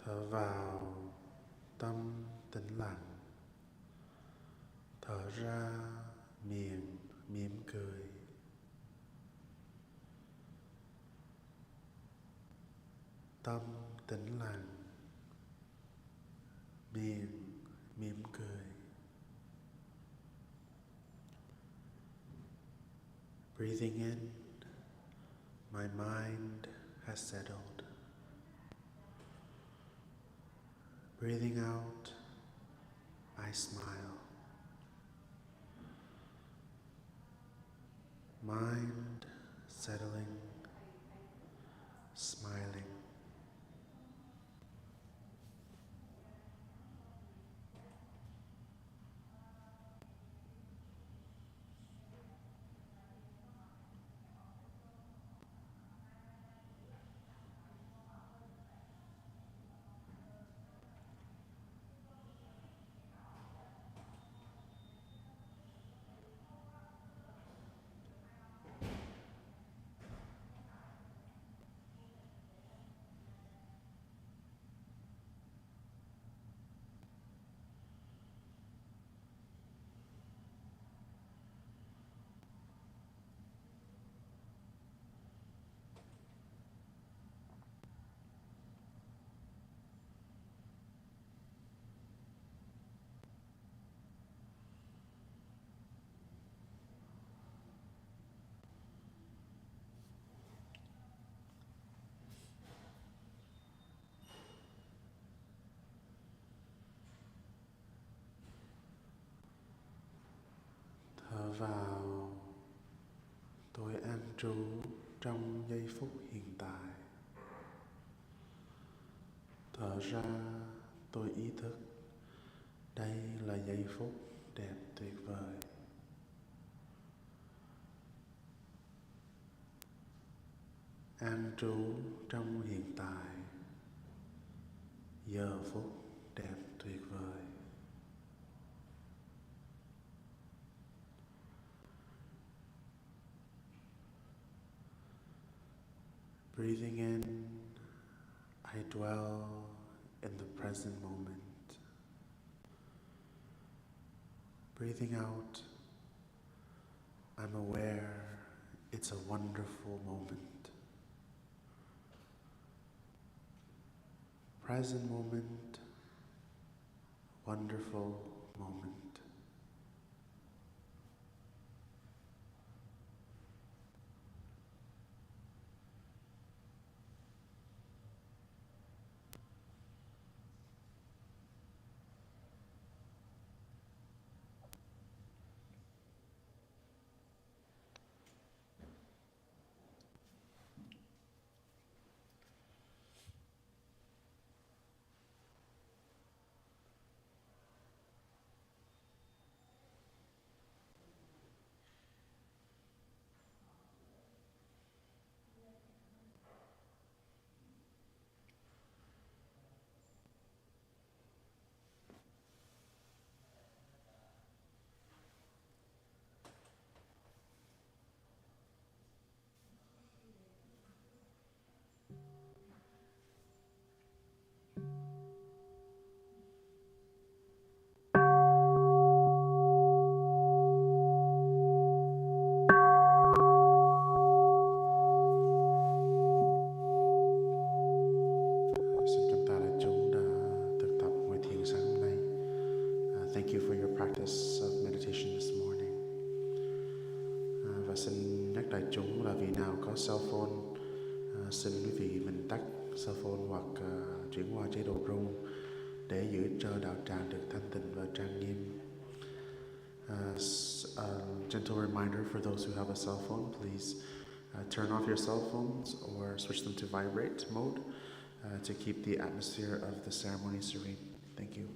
Thở vào tâm tĩnh lặng, thở ra miệng mỉm cười. Tâm tĩnh lặng, miệng mỉm cười. Breathing in, my mind has settled. Breathing out, I smile. Mind settling, smiling. Thở vào, tôi an trú trong giây phút hiện tại. Thở ra, tôi ý thức đây là giây phút đẹp tuyệt vời. An trú trong hiện tại, giờ phút đẹp tuyệt vời. Breathing in, I dwell in the present moment. Breathing out, I'm aware it's a wonderful moment. Present moment, wonderful moment. Đại chúng là vị nào có cell phone, xin quý vị mình tắt cell phone hoặc chuyển qua chế độ rung để giữ cho đạo tràng được thanh tịnh và trang nghiêm. A gentle reminder for those who have a cell phone, please turn off your cell phones or switch them to vibrate mode to keep the atmosphere of the ceremony serene. Thank you.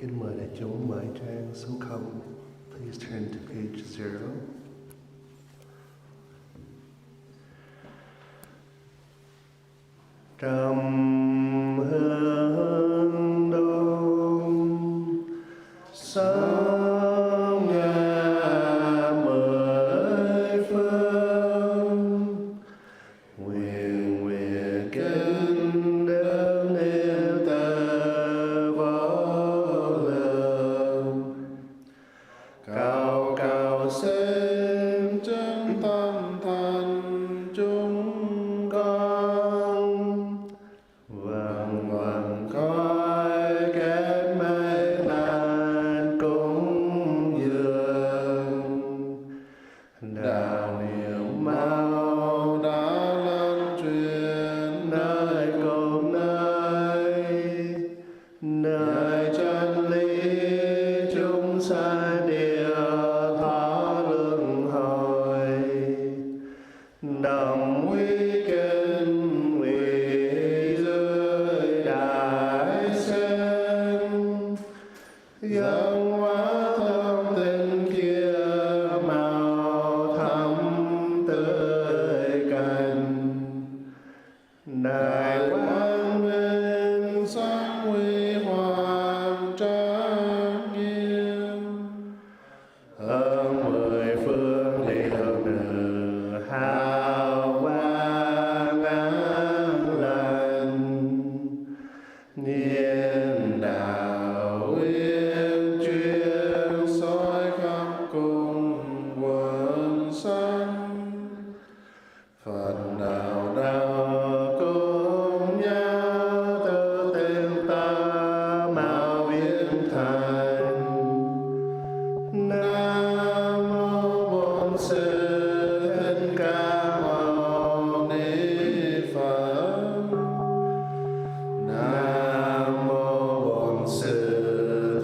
Kính mời đại chúng mở trang số 0. Please turn to page 0. Trầm hương đông sớm nhà mười phương, nguyện nguyện kính đến yêu tờ vô lượng, cao cao xin chân tâm thành chúng con, vầng vầng khói kết mây lan cúng dường, đạo niệm mau đã lan truyền nơi cùng nơi chân lý chúng sanh đều thọ luân hồi, đồng quy kinh quy dưới đại sinh, dân hóa thông tin kia màu thắm tươi cành, đại quang minh sáng huy hoàng trang nghiêm, hơn mười phương đều nở hào quang an lành, nhiên đạo uyên chuyên soi khắp cùng quần sanh, Phật đạo đạo cùng nhau tự tìm ta mau biến thành. Nam mô Bổn Sư Thích Ca Mâu Ni Phật. Nam mô Bổn Sư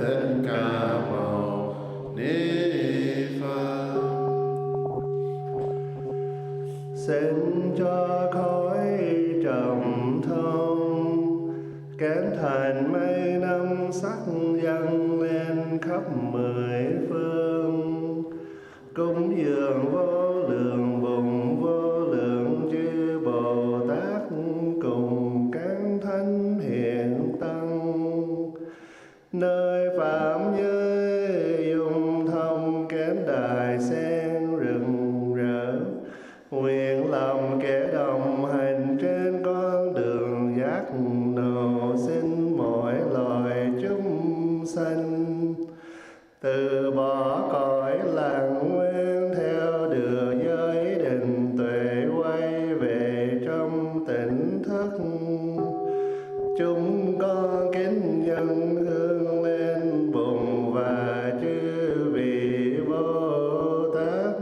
Thích Ca Mâu Ni Phật. Xin cho khói trầm thông kén thành mây năm sắc dâng lên khắp mười phương, cúng dường vô lượng vùng vô lượng chư Bồ Tát cùng các thánh hiện tăng, nơi phạm giới dung thông kén đài sen rừng rỡ, nguyện lòng kẻ đồng hành trên con đường giác ngộ, xin mọi loài chúng sanh từ bỏ cõi làng nguyên theo đường giới định tuệ, quay về trong tỉnh thức. Chúng con kính nhân hương lên bùn và chư vị Bồ Tát.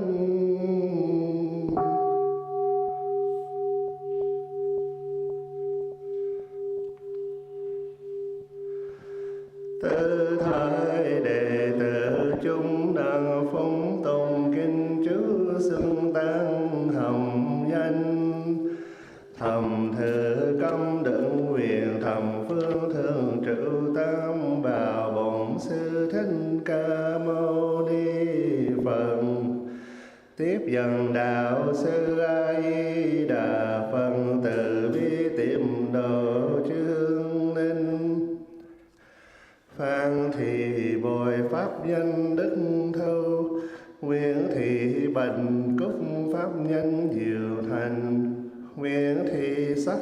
Tư thái đệ tử chúng đang phóng tùng kinh chú xưng tăng hồng danh, thầm thử câm đựng quyền thầm phương thường trụ tam bảo Bổn Sư Thích Ca Mâu Ni Phật. Tiếp dần đạo sư A Di Đà Phật, từ bi tìm độ chương linh. Phan thì bồi pháp danh đức thâu, nguyện thì bành cúc pháp nhân diệu thành, nguyện thì sắc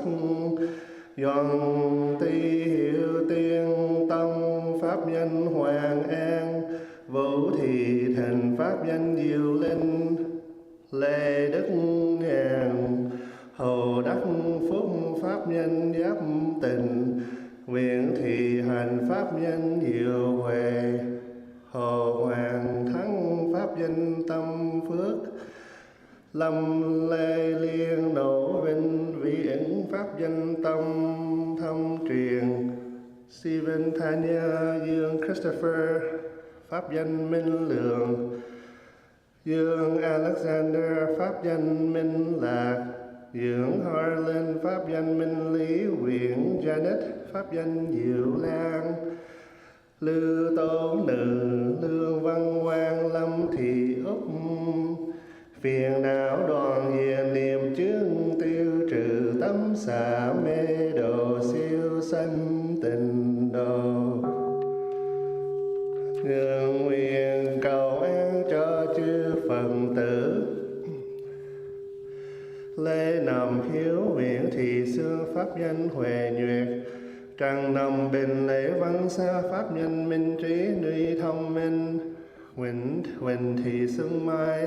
doan ti hiệu tiên tông pháp nhân hoàng an, vũ thì thành pháp danh diệu linh, lê đức nhàn hầu đắc phúc pháp nhân giáp tình, nguyện thì hành pháp nhân diệu huệ, hồ hoàng thắng pháp danh tâm phước, lâm lê liên nổ vinh viễn pháp danh tâm thâm truyền, Stephen Tanya Dương Christopher pháp danh minh lượng, Dương Alexander pháp danh minh lạc, Dưỡng Harlan pháp danh minh lý, Nguyễn Janet pháp danh diệu lan, Lưu Tố Nữ, Lương Văn Quang, Lâm Thị Úc. Phiền não đoàn diệt niệm trước tiêu trừ tấm xả mê đồ siêu sanh tịnh độ. Ngưỡng nguyện cầu an cho chư Phật tử. Lê Nằm Hiếu, Nguyễn Thị Sương, pháp danh Huệ Duyệt. Trần Nằm Bình, Lễ Văn Sa, pháp nhân Minh Trí, Nuy Thông Minh. Huỳnh Thị Xuân Mai,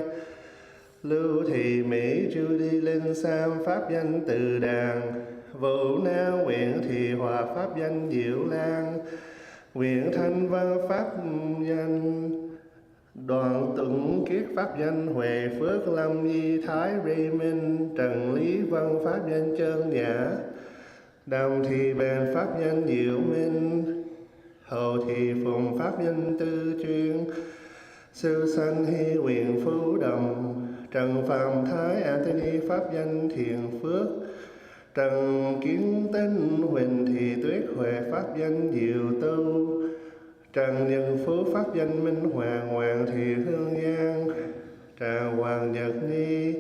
Lưu Thị Mỹ, Judy Linh Sam, pháp danh Từ Đàn. Vũ Nam, Nguyễn Thị Hòa, pháp danh Diệu Lan. Nguyễn Thanh Văn, pháp danh Đoàn Tuấn Kiết, pháp danh Huệ Phước. Lâm Nhi Thái, Ri Minh. Trần Lý Văn, pháp danh Trơn Nhã. Đàm Thị Bền, pháp danh Diệu Minh. Hồ Thị Phùng, pháp danh Tư Chuyên. Sư Sanh Hy, huyện Phú Đồng. Trần Phạm Thái, Anthony, pháp danh Thiện Phước. Trần Kiến Tinh, Huỳnh Thị Tuyết Huệ, pháp danh Diệu Tu. Trần Nhân Phú, pháp danh Minh Hoàng, Hoàng Thị Hương Giang. Tràng Hoàng Nhật Nhi,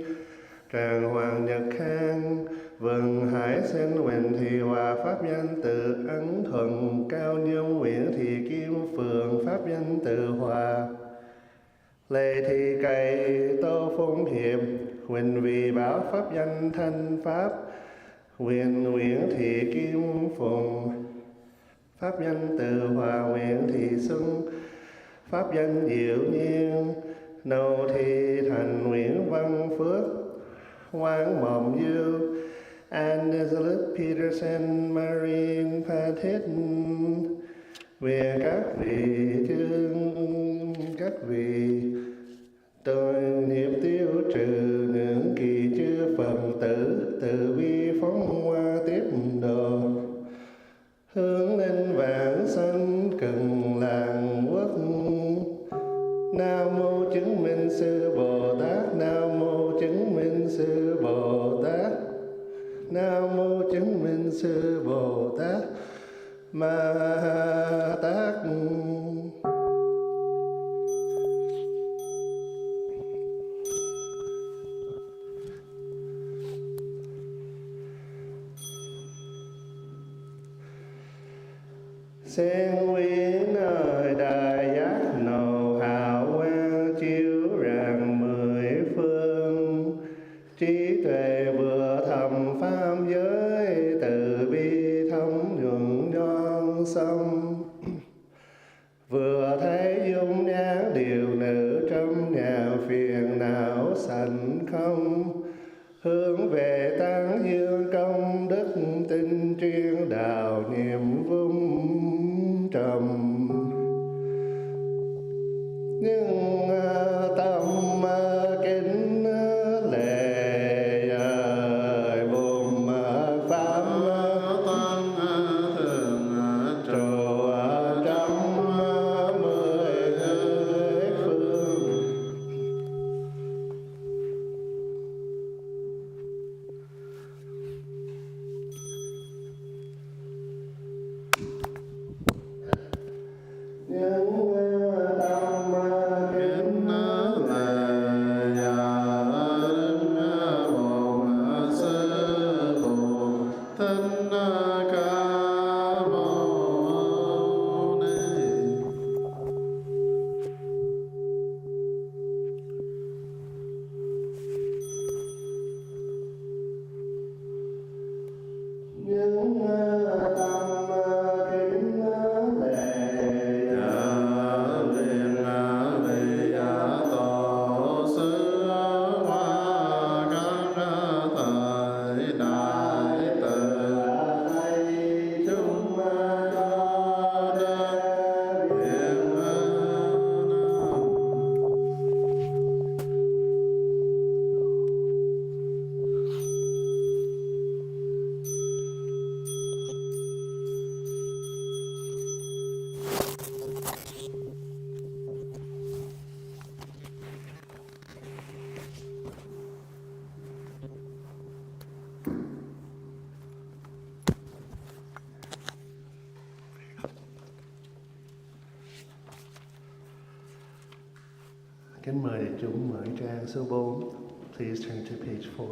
Tràng Hoàng Nhật Khang. Vân Hải Sinh, Huỳnh Thị Hòa, pháp danh Từ Ấn Thuận. Cao Nhung, Nguyễn Thị Kim Phượng, pháp danh Từ Hòa. Lê Thị Cày, Tô Phong Hiệp. Huỳnh Vì Bảo, pháp danh Thanh Pháp. Nguyễn Thị Kim Phụng, pháp danh Từ Hòa. Nguyễn Thị Xuân, pháp danh Diệu Nhiên. Nô Thị Thành, Nguyễn Văn Phước. Hoàng Mộng Dương, Anne Peterson, Marine Patit. Về các vị tôi niệm tiêu trừ những kỳ chư Phật tử, từ bi phóng hoa tiếp độ. Hướng lên vãng sanh cần làng quốc. Nam mô chứng minh sư Bồ Tát. Nam mô chứng minh sư Bồ Tát. Nam mô chứng minh sư Bồ Tát Ma Tát. Sen quyến ơi đại giác nổ hào quang chiếu rạng mười phương. Trí tuệ vừa thầm pháp giới, từ bi thông nhuận non sông. Vừa thấy dung nhan điều nữ, trong nhà phiền não sạch không. Hướng về tán dương công đức, tinh chuyên đạo niệm vung trầm. Nhưng tâm kính lệ vùng pháp tăng thường trụ trong 10 phương. Những tâm kính lệ Kính mời đại chúng mở trang số 4. Please turn to page 4.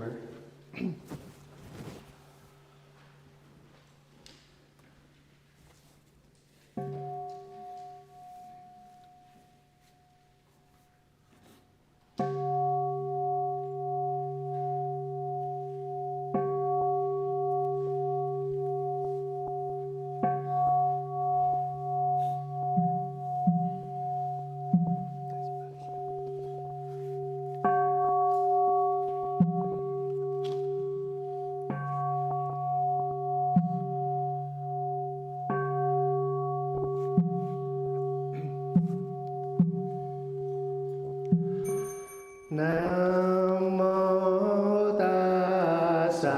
Nam mô tassa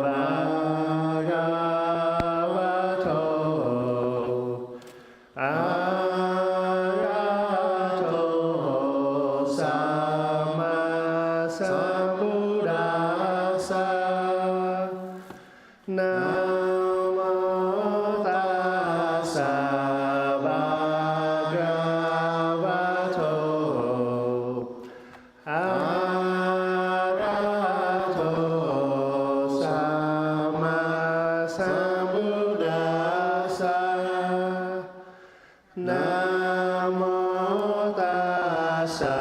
bhagavato arahato samma sambuddhassa. Nam mô tassa bhagavato arahato samma sambuddhassa. Nam mô tassa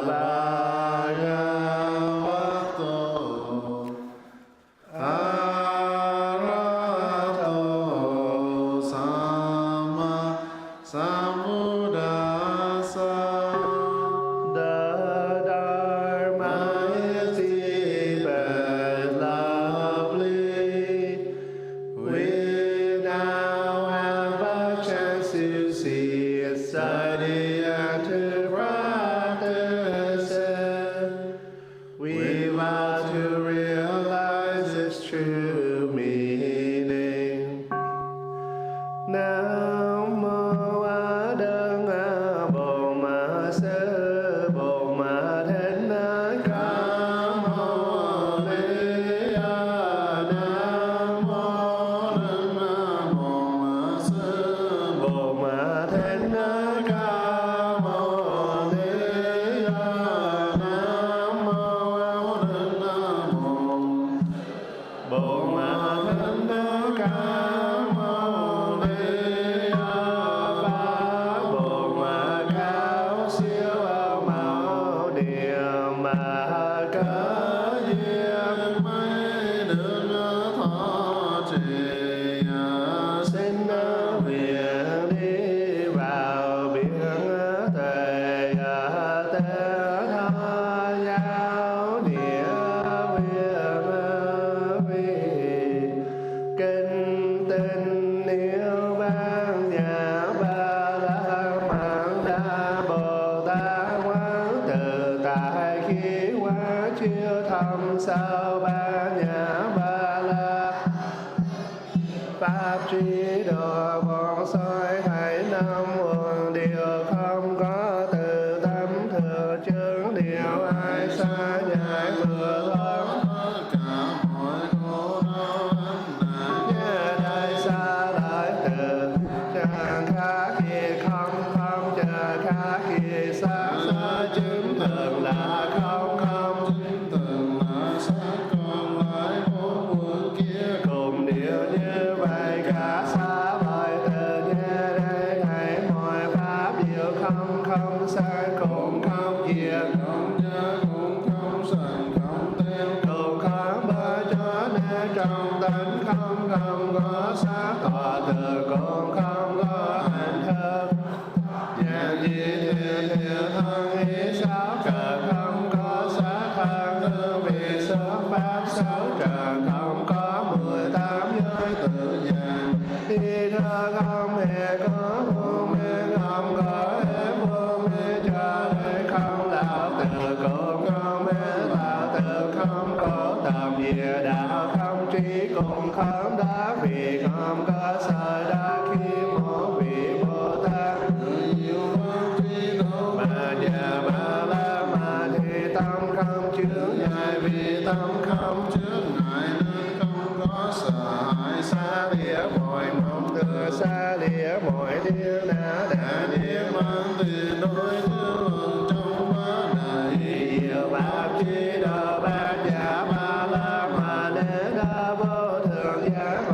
bhagavato arahato samma sambuddhassa. The Dharma is deep and lovely. We now have a chance to see it, study and to practice it. We vow to realize its true meaning. Nam mô A Đăng A Bồ Ma Sư Bồ Ma Thánh Ca Mâu Ni. Nam mô Đăng A Bồ Ma Sư Bồ Ma Thánh Ca Mâu Ni. Nam mô Đăng A Bồ Ma Thánh Ca Mâu Ni. Pháp Bồ Ma Cao siêu mạo niệm mà cớ duyên mấy đường thọ trì. Xin nguyện đi vào biển tuệ tế tha giáo địa quyền vi. Kinh tinh yêu ban nhà ba la mãn đa Bồ Tát quán tự tại khi quán chiếu thâm sao ban nhà ba la. Pháp trí độ bọn soi thảy năm uẩn điều không có từ tâm thừa chứng điều ai xa nhạy vừa thoát cả mọi khổ đau ách nạn. Nhớ đây xa lại từ chẳng khác gì không không chờ khác gì xác xa chứng thực là không không chứng thực là xác còn lại bốn uẩn kia cùng điều như vậy cả xa vời từ nhớ đây thấy mọi pháp diệu không không sai cùng không diệt không nhớ cũng không sanh không tên cùng không bơ cho nên trong tánh không không có xác thọ từ cũng không có hành thức. Nhạc di thiền thiền thân ý sáu trời không có xác thân hương vị xuất pháp sáu trời không có 18 giới tự nhiên. Đi thơ không hề có vô mê không có hết vô mê cho đến không đạo từ cũng không mê đạo từ không có tầm địa đạo không trí cũng không đá vì không có sợi đá khi mỗi vị Bồ Tát nhiều phương trí độ mà nhà ba la mà thì tâm không chướng ngại vì tâm không chướng ngại nên không có sợ hãi. Xa lìa mọi mộng tưởng xa lìa mọi điên đã niệm mang tiền đối tương chi đồ bát nhã ba la mật đế đa vô thượng giác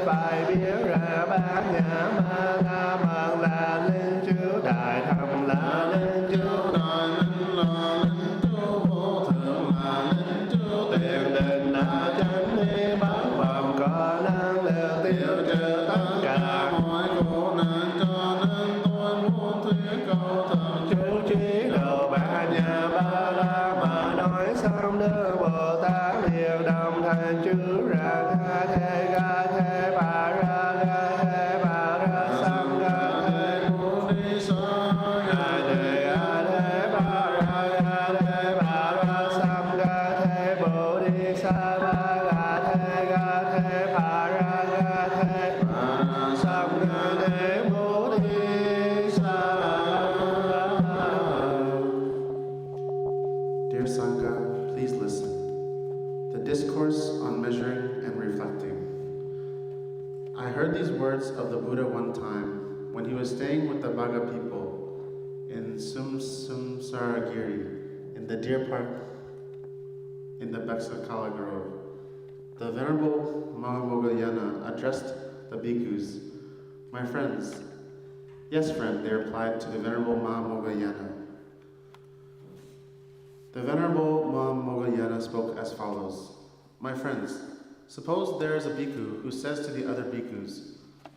phải biết ra bát nhã ba la mật là linh chú đại thầm là linh chú đại linh là linh chú vô thượng là linh chú tiền định là chánh ni bát vọng có năng lượng tiêu trừ tất cả mọi khổ nạn cho nên tôi muốn thuyết câu thần chú trí đồ bát nhã ba la mật nói xong đưa Bồ Tát liền đồng thành chú ra tha thế ga thế bà ra ga thế bà ra sam ga thế bồ đi sa ga thế bà ra ga thế bà ra sam ga thế bồ đi sa ga thế bà ra ga thế bà ra sam ga thế bồ đi sa. Dear Sangha, please listen. The discourse on measuring and reflecting. I heard these words of the Buddha one time when he was staying with the Baga people in Sumsaragiri in the deer park in the Bexakala Grove. The Venerable Mahamoggallana addressed the bhikkhus, "My friends." "Yes, friend," they replied to the Venerable Mahamoggallana. The Venerable Mahamoggallana spoke as follows: "My friends, suppose there is a bhikkhu who says to the other bhikkhus,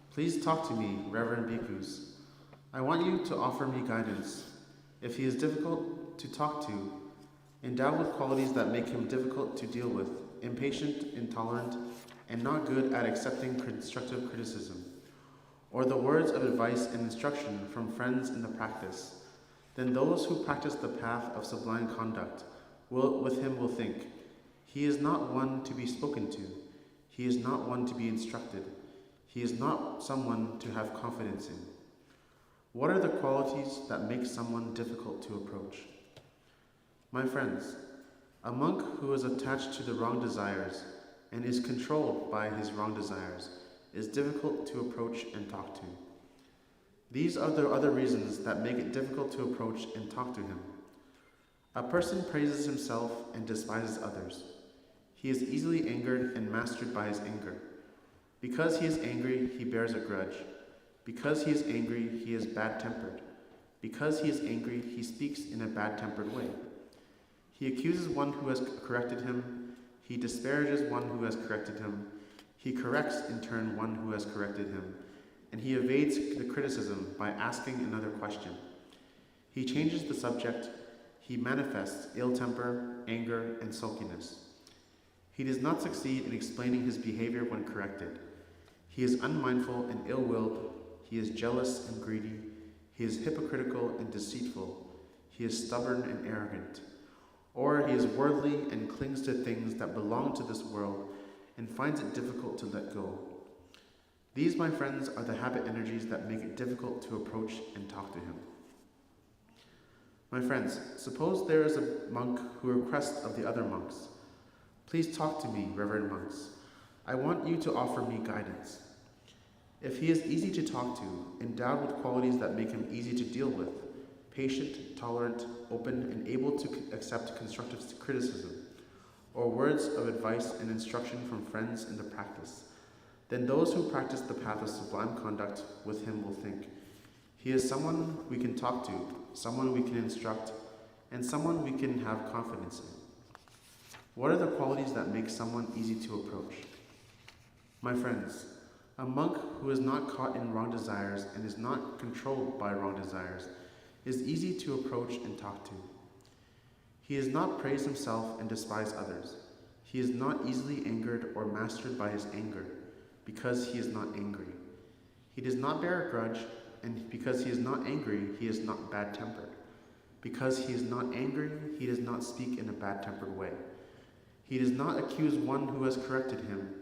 'Please talk to me, reverend bhikkhus. I want you to offer me guidance.' If he is difficult to talk to, endowed with qualities that make him difficult to deal with, impatient, intolerant, and not good at accepting constructive criticism, or the words of advice and instruction from friends in the practice, then those who practice the path of sublime conduct with him will think, 'He is not one to be spoken to. He is not one to be instructed. He is not someone to have confidence in.' What are the qualities that make someone difficult to approach? My friends, a monk who is attached to the wrong desires and is controlled by his wrong desires is difficult to approach and talk to. These are the other reasons that make it difficult to approach and talk to him. A person praises himself and despises others. He is easily angered and mastered by his anger. Because he is angry, he bears a grudge. Because he is angry, he is bad-tempered. Because he is angry, he speaks in a bad-tempered way. He accuses one who has corrected him. He disparages one who has corrected him. He corrects in turn one who has corrected him. And he evades the criticism by asking another question. He changes the subject. He manifests ill temper, anger, and sulkiness. He does not succeed in explaining his behavior when corrected. He is unmindful and ill-willed. He is jealous and greedy. He is hypocritical and deceitful. He is stubborn and arrogant. Or he is worldly and clings to things that belong to this world and finds it difficult to let go. These, my friends, are the habit energies that make it difficult to approach and talk to him. My friends, suppose there is a monk who requests of the other monks, 'Please talk to me, reverend monks. I want you to offer me guidance.' If he is easy to talk to, endowed with qualities that make him easy to deal with, patient, tolerant, open, and able to accept constructive criticism, or words of advice and instruction from friends in the practice, then those who practice the path of sublime conduct with him will think, 'He is someone we can talk to, someone we can instruct, and someone we can have confidence in.' What are the qualities that make someone easy to approach? My friends, a monk who is not caught in wrong desires and is not controlled by wrong desires is easy to approach and talk to. He does not praise himself and despise others. He is not easily angered or mastered by his anger, because he is not angry. He does not bear a grudge, and because he is not angry, he is not bad-tempered. Because he is not angry, he does not speak in a bad-tempered way. He does not accuse one who has corrected him.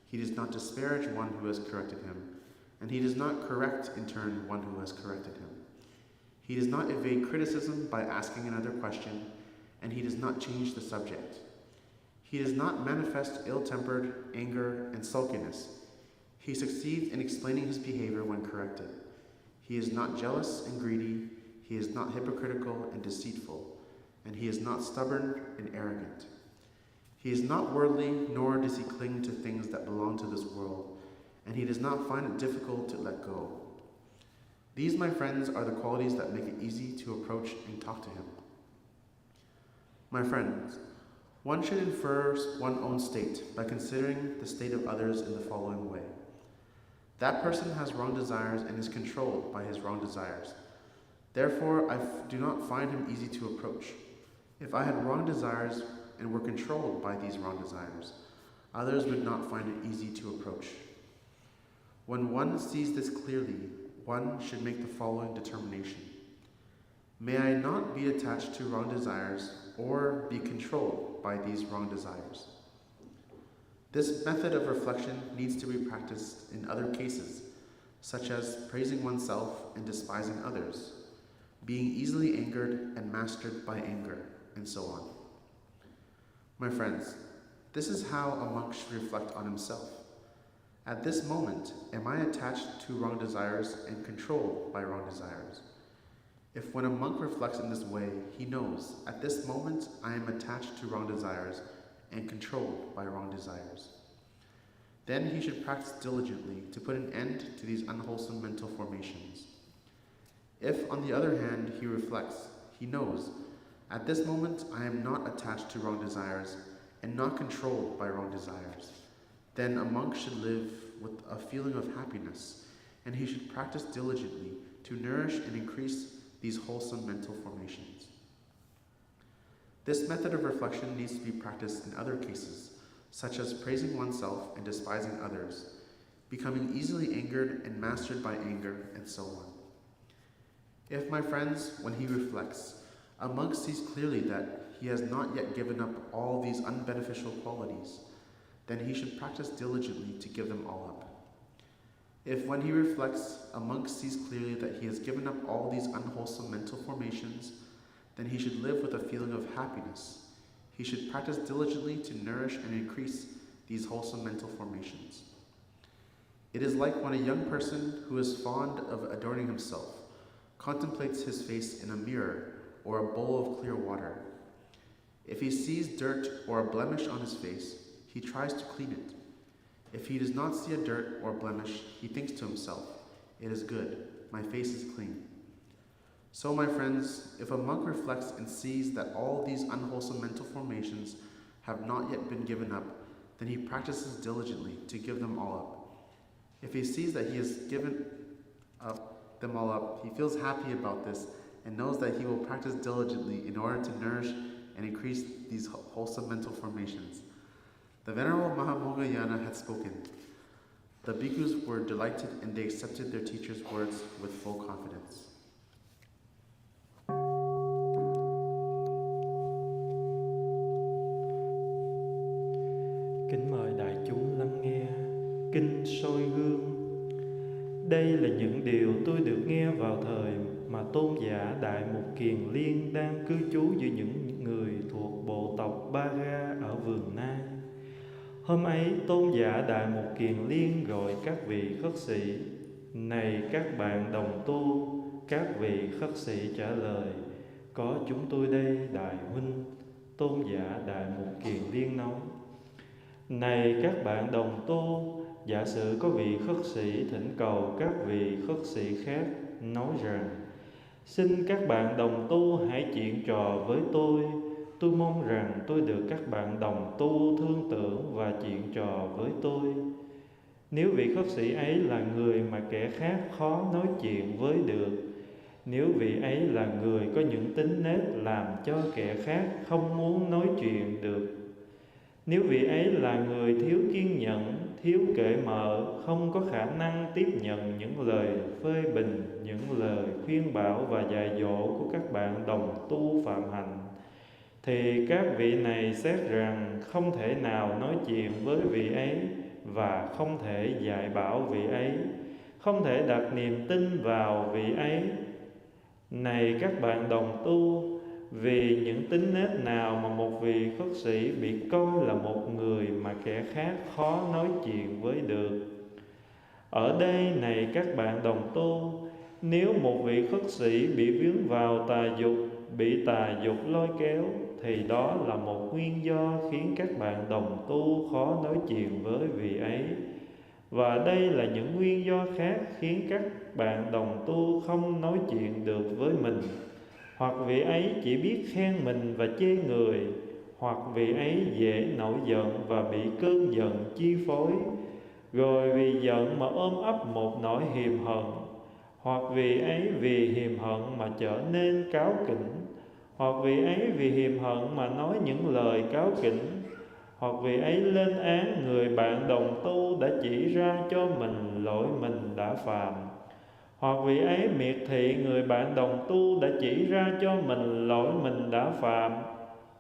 He does not disparage one who has corrected him, and he does not correct in turn one who has corrected him. He does not evade criticism by asking another question, and he does not change the subject. He does not manifest ill-tempered, anger, and sulkiness. He succeeds in explaining his behavior when corrected. He is not jealous and greedy. He is not hypocritical and deceitful. and he is not stubborn and arrogant. He is not worldly, nor does he cling to things that belong to this world, and he does not find it difficult to let go. These, my friends, are the qualities that make it easy to approach and talk to him. My friends, one should infer one's own state by considering the state of others in the following way. That person has wrong desires and is controlled by his wrong desires. Therefore, I do not find him easy to approach. If I had wrong desires and were controlled by these wrong desires, others would not find it easy to approach. When one sees this clearly, one should make the following determination. May I not be attached to wrong desires or be controlled by these wrong desires. This method of reflection needs to be practiced in other cases, such as praising oneself and despising others, being easily angered and mastered by anger, and so on. My friends, this is how a monk should reflect on himself. At this moment, am I attached to wrong desires and controlled by wrong desires? If when a monk reflects in this way, he knows, at this moment I am attached to wrong desires and controlled by wrong desires. Then he should practice diligently to put an end to these unwholesome mental formations. If, on the other hand, he reflects, he knows, at this moment I am not attached to wrong desires and not controlled by wrong desires. Then a monk should live with a feeling of happiness, and he should practice diligently to nourish and increase these wholesome mental formations. This method of reflection needs to be practiced in other cases, such as praising oneself and despising others, becoming easily angered and mastered by anger, and so on. If, my friends, when he reflects, a monk sees clearly that he has not yet given up all these unbeneficial qualities, then he should practice diligently to give them all up. If, when he reflects, a monk sees clearly that he has given up all these unwholesome mental formations, then he should live with a feeling of happiness. He should practice diligently to nourish and increase these wholesome mental formations. It is like when a young person who is fond of adorning himself contemplates his face in a mirror or a bowl of clear water. If he sees dirt or a blemish on his face, he tries to clean it. If he does not see a dirt or blemish, he thinks to himself, "It is good, my face is clean." So, my friends, if a monk reflects and sees that all these unwholesome mental formations have not yet been given up, then he practices diligently to give them all up. If he sees that he has given them all up, he feels happy about this and knows that he will practice diligently in order to nourish and increase these wholesome mental formations. The Venerable Mahamogayana had spoken. The bhikkhus were delighted and they accepted their teacher's words with full confidence. Kính mời đại chúng lắng nghe Kinh soi gương. Đây là những điều tôi được nghe vào thời mà tôn giả Đại Mục Kiền Liên đang cư trú giữa những người thuộc bộ tộc Ba Ga ở vườn Nai. Hôm ấy, tôn giả Đại Mục Kiền Liên gọi các vị khất sĩ: "Này các bạn đồng tu." Các vị khất sĩ trả lời: "Có chúng tôi đây, đại huynh." Tôn giả Đại Mục Kiền Liên nói: "Này các bạn đồng tu, giả sử có vị khất sĩ thỉnh cầu các vị khất sĩ khác, nói rằng: Xin các bạn đồng tu hãy chuyện trò với tôi mong rằng tôi được các bạn đồng tu thương tưởng và chuyện trò với tôi. Nếu vị khất sĩ ấy là người mà kẻ khác khó nói chuyện với được, nếu vị ấy là người có những tính nết làm cho kẻ khác không muốn nói chuyện được, nếu vị ấy là người thiếu kiên nhẫn, thiếu cởi mở, không có khả năng tiếp nhận những lời phê bình, những lời khuyên bảo và dạy dỗ của các bạn đồng tu phạm hạnh, thì các vị này xét rằng không thể nào nói chuyện với vị ấy và không thể dạy bảo vị ấy, không thể đặt niềm tin vào vị ấy. Này các bạn đồng tu, vì những tính nết nào mà một vị khất sĩ bị coi là một người mà kẻ khác khó nói chuyện với được? Ở đây, này các bạn đồng tu, nếu một vị khất sĩ bị vướng vào tà dục, bị tà dục lôi kéo, thì đó là một nguyên do khiến các bạn đồng tu khó nói chuyện với vị ấy. Và đây là những nguyên do khác khiến các bạn đồng tu không nói chuyện được với mình. Hoặc vị ấy chỉ biết khen mình và chê người, hoặc vị ấy dễ nổi giận và bị cơn giận chi phối, rồi vì giận mà ôm ấp một nỗi hiềm hận, hoặc vị ấy vì hiềm hận mà trở nên cáu kỉnh, hoặc vị ấy vì hiềm hận mà nói những lời cáu kỉnh, hoặc vị ấy lên án người bạn đồng tu đã chỉ ra cho mình lỗi mình đã phạm, hoặc vị ấy miệt thị người bạn đồng tu đã chỉ ra cho mình lỗi mình đã phạm,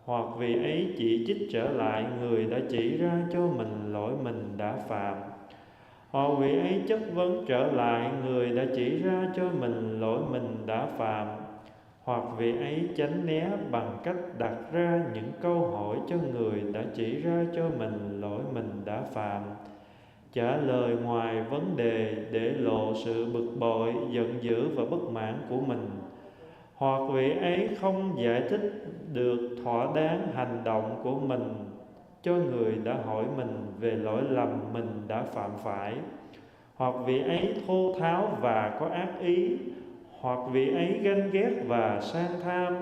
hoặc vị ấy chỉ trích trở lại người đã chỉ ra cho mình lỗi mình đã phạm, hoặc vị ấy chất vấn trở lại người đã chỉ ra cho mình lỗi mình đã phạm, hoặc vị ấy tránh né bằng cách đặt ra những câu hỏi cho người đã chỉ ra cho mình lỗi mình đã phạm, trả lời ngoài vấn đề để lộ sự bực bội, giận dữ và bất mãn của mình, hoặc vị ấy không giải thích được thỏa đáng hành động của mình cho người đã hỏi mình về lỗi lầm mình đã phạm phải, hoặc vị ấy thô tháo và có ác ý, hoặc vị ấy ganh ghét và sang tham,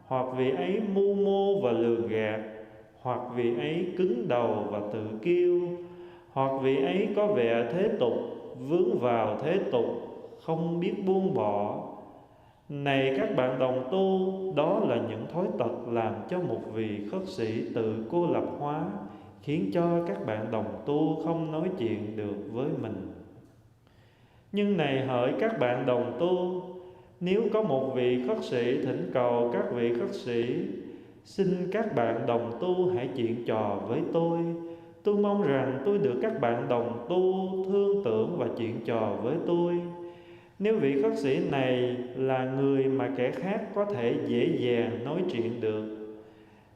hoặc vị ấy mưu mô và lường gạt, hoặc vị ấy cứng đầu và tự kiêu, hoặc vị ấy có vẻ thế tục, vướng vào thế tục, không biết buông bỏ. Này các bạn đồng tu, đó là những thói tật làm cho một vị khất sĩ tự cô lập hóa, khiến cho các bạn đồng tu không nói chuyện được với mình. Nhưng này hỡi các bạn đồng tu, nếu có một vị khất sĩ thỉnh cầu các vị khất sĩ: xin các bạn đồng tu hãy chuyện trò với tôi mong rằng tôi được các bạn đồng tu thương tưởng và chuyện trò với tôi. Nếu vị khất sĩ này là người mà kẻ khác có thể dễ dàng nói chuyện được,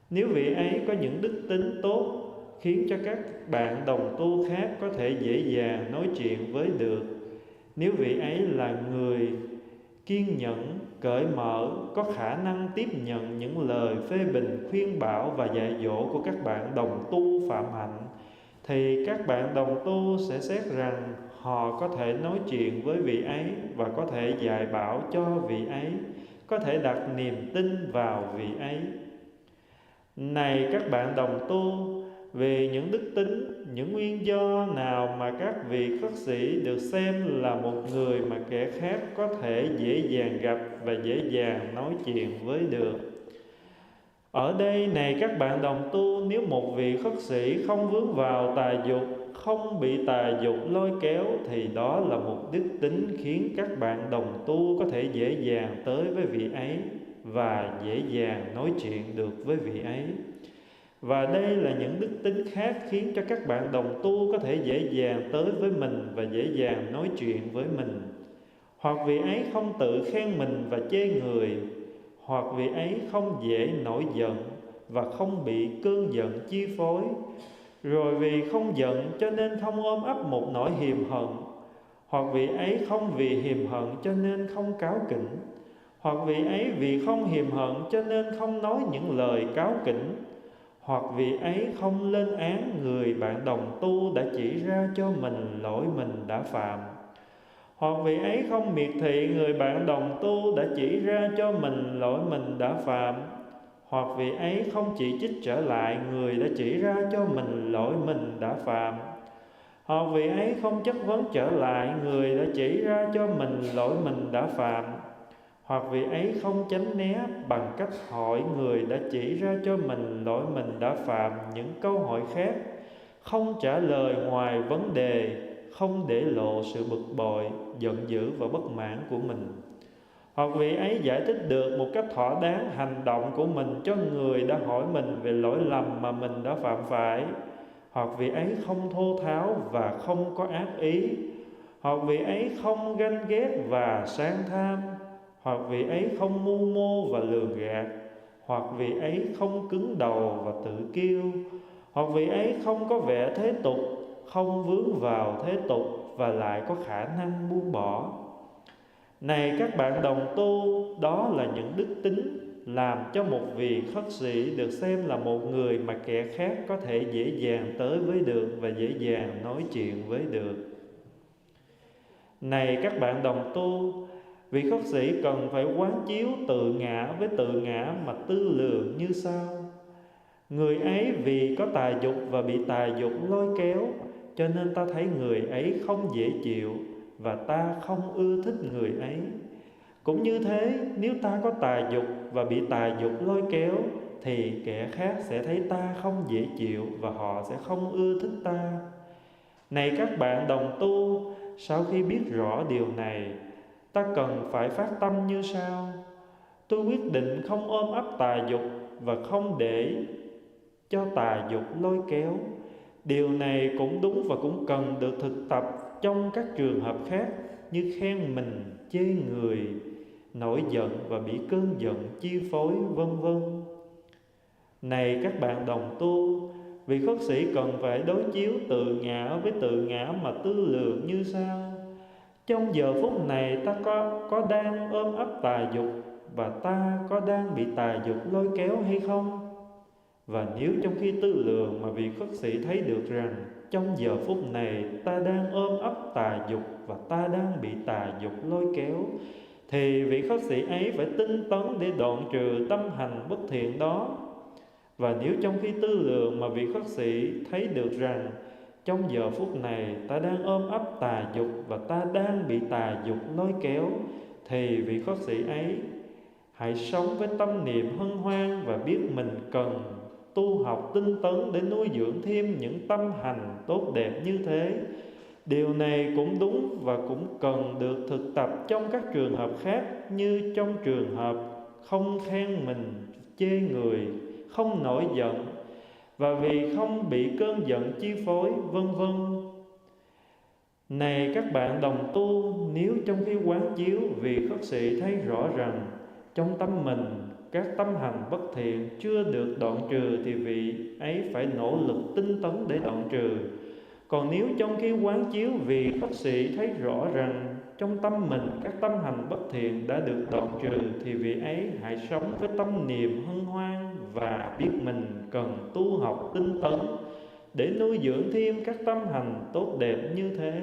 nếu vị ấy có những đức tính tốt khiến cho các bạn đồng tu khác có thể dễ dàng nói chuyện với được, nếu vị ấy là người kiên nhẫn, cởi mở, có khả năng tiếp nhận những lời phê bình, khuyên bảo và dạy dỗ của các bạn đồng tu phạm hạnh, thì các bạn đồng tu sẽ xét rằng họ có thể nói chuyện với vị ấy và có thể dạy bảo cho vị ấy, có thể đặt niềm tin vào vị ấy. Này các bạn đồng tu, vì những đức tính, những nguyên do nào mà các vị khất sĩ được xem là một người mà kẻ khác có thể dễ dàng gặp và dễ dàng nói chuyện với được? Ở đây này các bạn đồng tu, nếu một vị khất sĩ không vướng vào tà dục, không bị tà dục lôi kéo, thì đó là một đức tính khiến các bạn đồng tu có thể dễ dàng tới với vị ấy và dễ dàng nói chuyện được với vị ấy. Và đây là những đức tính khác khiến cho các bạn đồng tu có thể dễ dàng tới với mình và dễ dàng nói chuyện với mình. Hoặc vị ấy không tự khen mình và chê người, hoặc vị ấy không dễ nổi giận và không bị cơn giận chi phối, rồi vì không giận cho nên không ôm ấp một nỗi hiềm hận, hoặc vị ấy không vì hiềm hận cho nên không cáu kỉnh, hoặc vị ấy vì không hiềm hận cho nên không nói những lời cáu kỉnh, hoặc vị ấy không lên án người bạn đồng tu đã chỉ ra cho mình lỗi mình đã phạm, hoặc vị ấy không miệt thị người bạn đồng tu đã chỉ ra cho mình lỗi mình đã phạm, hoặc vị ấy không chỉ trích trở lại người đã chỉ ra cho mình lỗi mình đã phạm, hoặc vị ấy không chất vấn trở lại người đã chỉ ra cho mình lỗi mình đã phạm, hoặc vị ấy không tránh né bằng cách hỏi người đã chỉ ra cho mình lỗi mình đã phạm những câu hỏi khác, không trả lời ngoài vấn đề, không để lộ sự bực bội, giận dữ và bất mãn của mình, hoặc vị ấy giải thích được một cách thỏa đáng hành động của mình cho người đã hỏi mình về lỗi lầm mà mình đã phạm phải, hoặc vị ấy không thô tháo và không có ác ý, hoặc vị ấy không ganh ghét và sang tham, hoặc vị ấy không mưu mô và lường gạt, hoặc vị ấy không cứng đầu và tự kiêu, hoặc vị ấy không có vẻ thế tục, không vướng vào thế tục và lại có khả năng buông bỏ. Này các bạn đồng tu, đó là những đức tính làm cho một vị khất sĩ được xem là một người mà kẻ khác có thể dễ dàng tới với được và dễ dàng nói chuyện với được. Này các bạn đồng tu, vị khất sĩ cần phải quán chiếu tự ngã với tự ngã mà tư lượng như sau. Người ấy vì có tà dục và bị tà dục lôi kéo, cho nên ta thấy người ấy không dễ chịu và ta không ưa thích người ấy. Cũng như thế, nếu ta có tà dục và bị tà dục lôi kéo, thì kẻ khác sẽ thấy ta không dễ chịu và họ sẽ không ưa thích ta. Này các bạn đồng tu, sau khi biết rõ điều này, ta cần phải phát tâm như sau. Tôi quyết định không ôm ấp tà dục và không để cho tà dục lôi kéo. Điều này cũng đúng và cũng cần được thực tập trong các trường hợp khác như khen mình, chê người, nổi giận và bị cơn giận chi phối, vân vân. Này các bạn đồng tu, vị khất sĩ cần phải đối chiếu tự ngã với tự ngã mà tư lượng như sau. Trong giờ phút này ta có đang ôm ấp tà dục và ta có đang bị tà dục lôi kéo hay không? Và nếu trong khi tư lượng mà vị khất sĩ thấy được rằng trong giờ phút này ta đang ôm ấp tà dục và ta đang bị tà dục lôi kéo, thì vị khất sĩ ấy phải tinh tấn để đoạn trừ tâm hành bất thiện đó. Và nếu trong khi tư lượng mà vị khất sĩ thấy được rằng trong giờ phút này ta đang ôm ấp tà dục và ta đang bị tà dục lôi kéo, thì vị khất sĩ ấy hãy sống với tâm niệm hân hoan và biết mình cần tu học tinh tấn để nuôi dưỡng thêm những tâm hành tốt đẹp như thế. Điều này cũng đúng và cũng cần được thực tập trong các trường hợp khác, như trong trường hợp không khen mình, chê người, không nổi giận và vì không bị cơn giận chi phối, vân vân. Này các bạn đồng tu, nếu trong khi quán chiếu vị khất sĩ thấy rõ rằng trong tâm mình các tâm hành bất thiện chưa được đoạn trừ, thì vị ấy phải nỗ lực tinh tấn để đoạn trừ. Còn nếu trong khi quán chiếu vị khất sĩ thấy rõ rằng trong tâm mình các tâm hành bất thiện đã được đoạn trừ, thì vị ấy hãy sống với tâm niệm hân hoan và biết mình cần tu học tinh tấn để nuôi dưỡng thêm các tâm hành tốt đẹp như thế.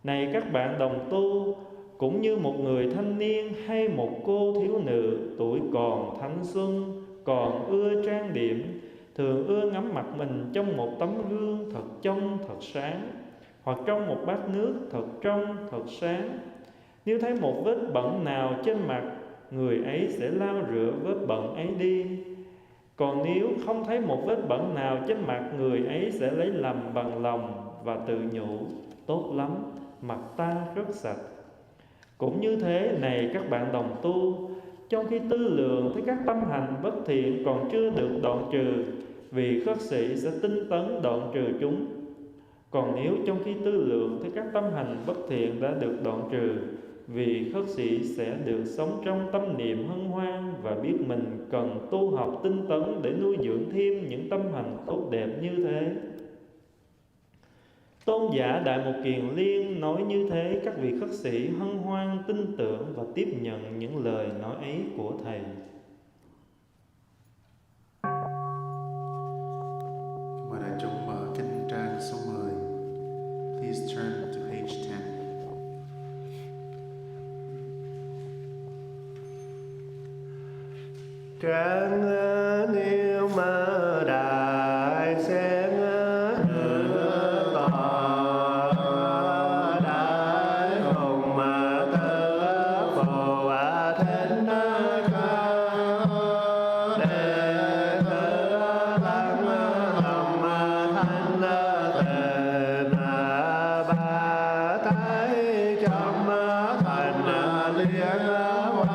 Này các bạn đồng tu, cũng như một người thanh niên hay một cô thiếu nữ tuổi còn thanh xuân, còn ưa trang điểm, thường ưa ngắm mặt mình trong một tấm gương thật trong thật sáng, hoặc trong một bát nước thật trong thật sáng. Nếu thấy một vết bẩn nào trên mặt, người ấy sẽ lau rửa vết bẩn ấy đi. Còn nếu không thấy một vết bẩn nào trên mặt, người ấy sẽ lấy làm bằng lòng và tự nhủ: tốt lắm, mặt ta rất sạch. Cũng như thế, này các bạn đồng tu, trong khi tư lượng thấy các tâm hành bất thiện còn chưa được đoạn trừ, vị khất sĩ sẽ tinh tấn đoạn trừ chúng. Còn nếu trong khi tư lượng thấy các tâm hành bất thiện đã được đoạn trừ, vị khất sĩ sẽ được sống trong tâm niệm hân hoan và biết mình cần tu học tinh tấn để nuôi dưỡng thêm những tâm hành tốt đẹp như thế. Tôn giả Đại Một Kiền Liên nói như thế, các vị khất sĩ hân hoan tin tưởng và tiếp nhận những lời nói ấy của Thầy. Mời đại chúng mở kinh trang số 10. Please turn to page 10. Trang niêu ma đại sen hứa tòa đại hùng ma tơ phù a thính ca đệ tử tăng lòng thanh tịnh ba thái trong thành liên hoa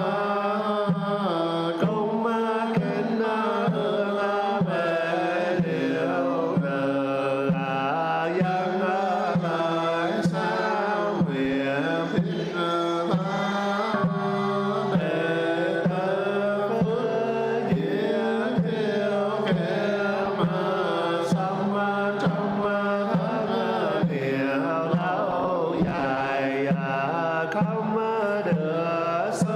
không được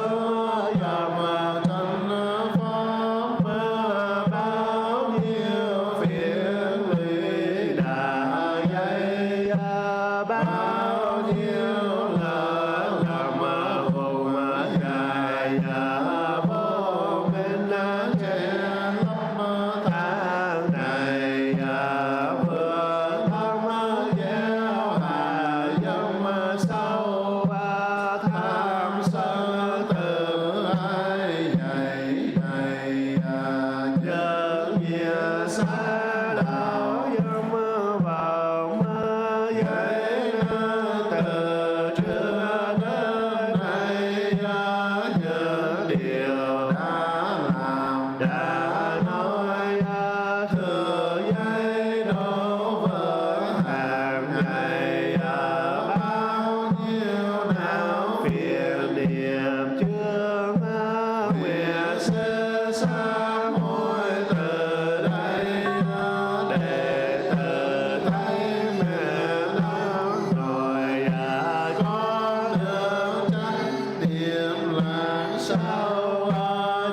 sau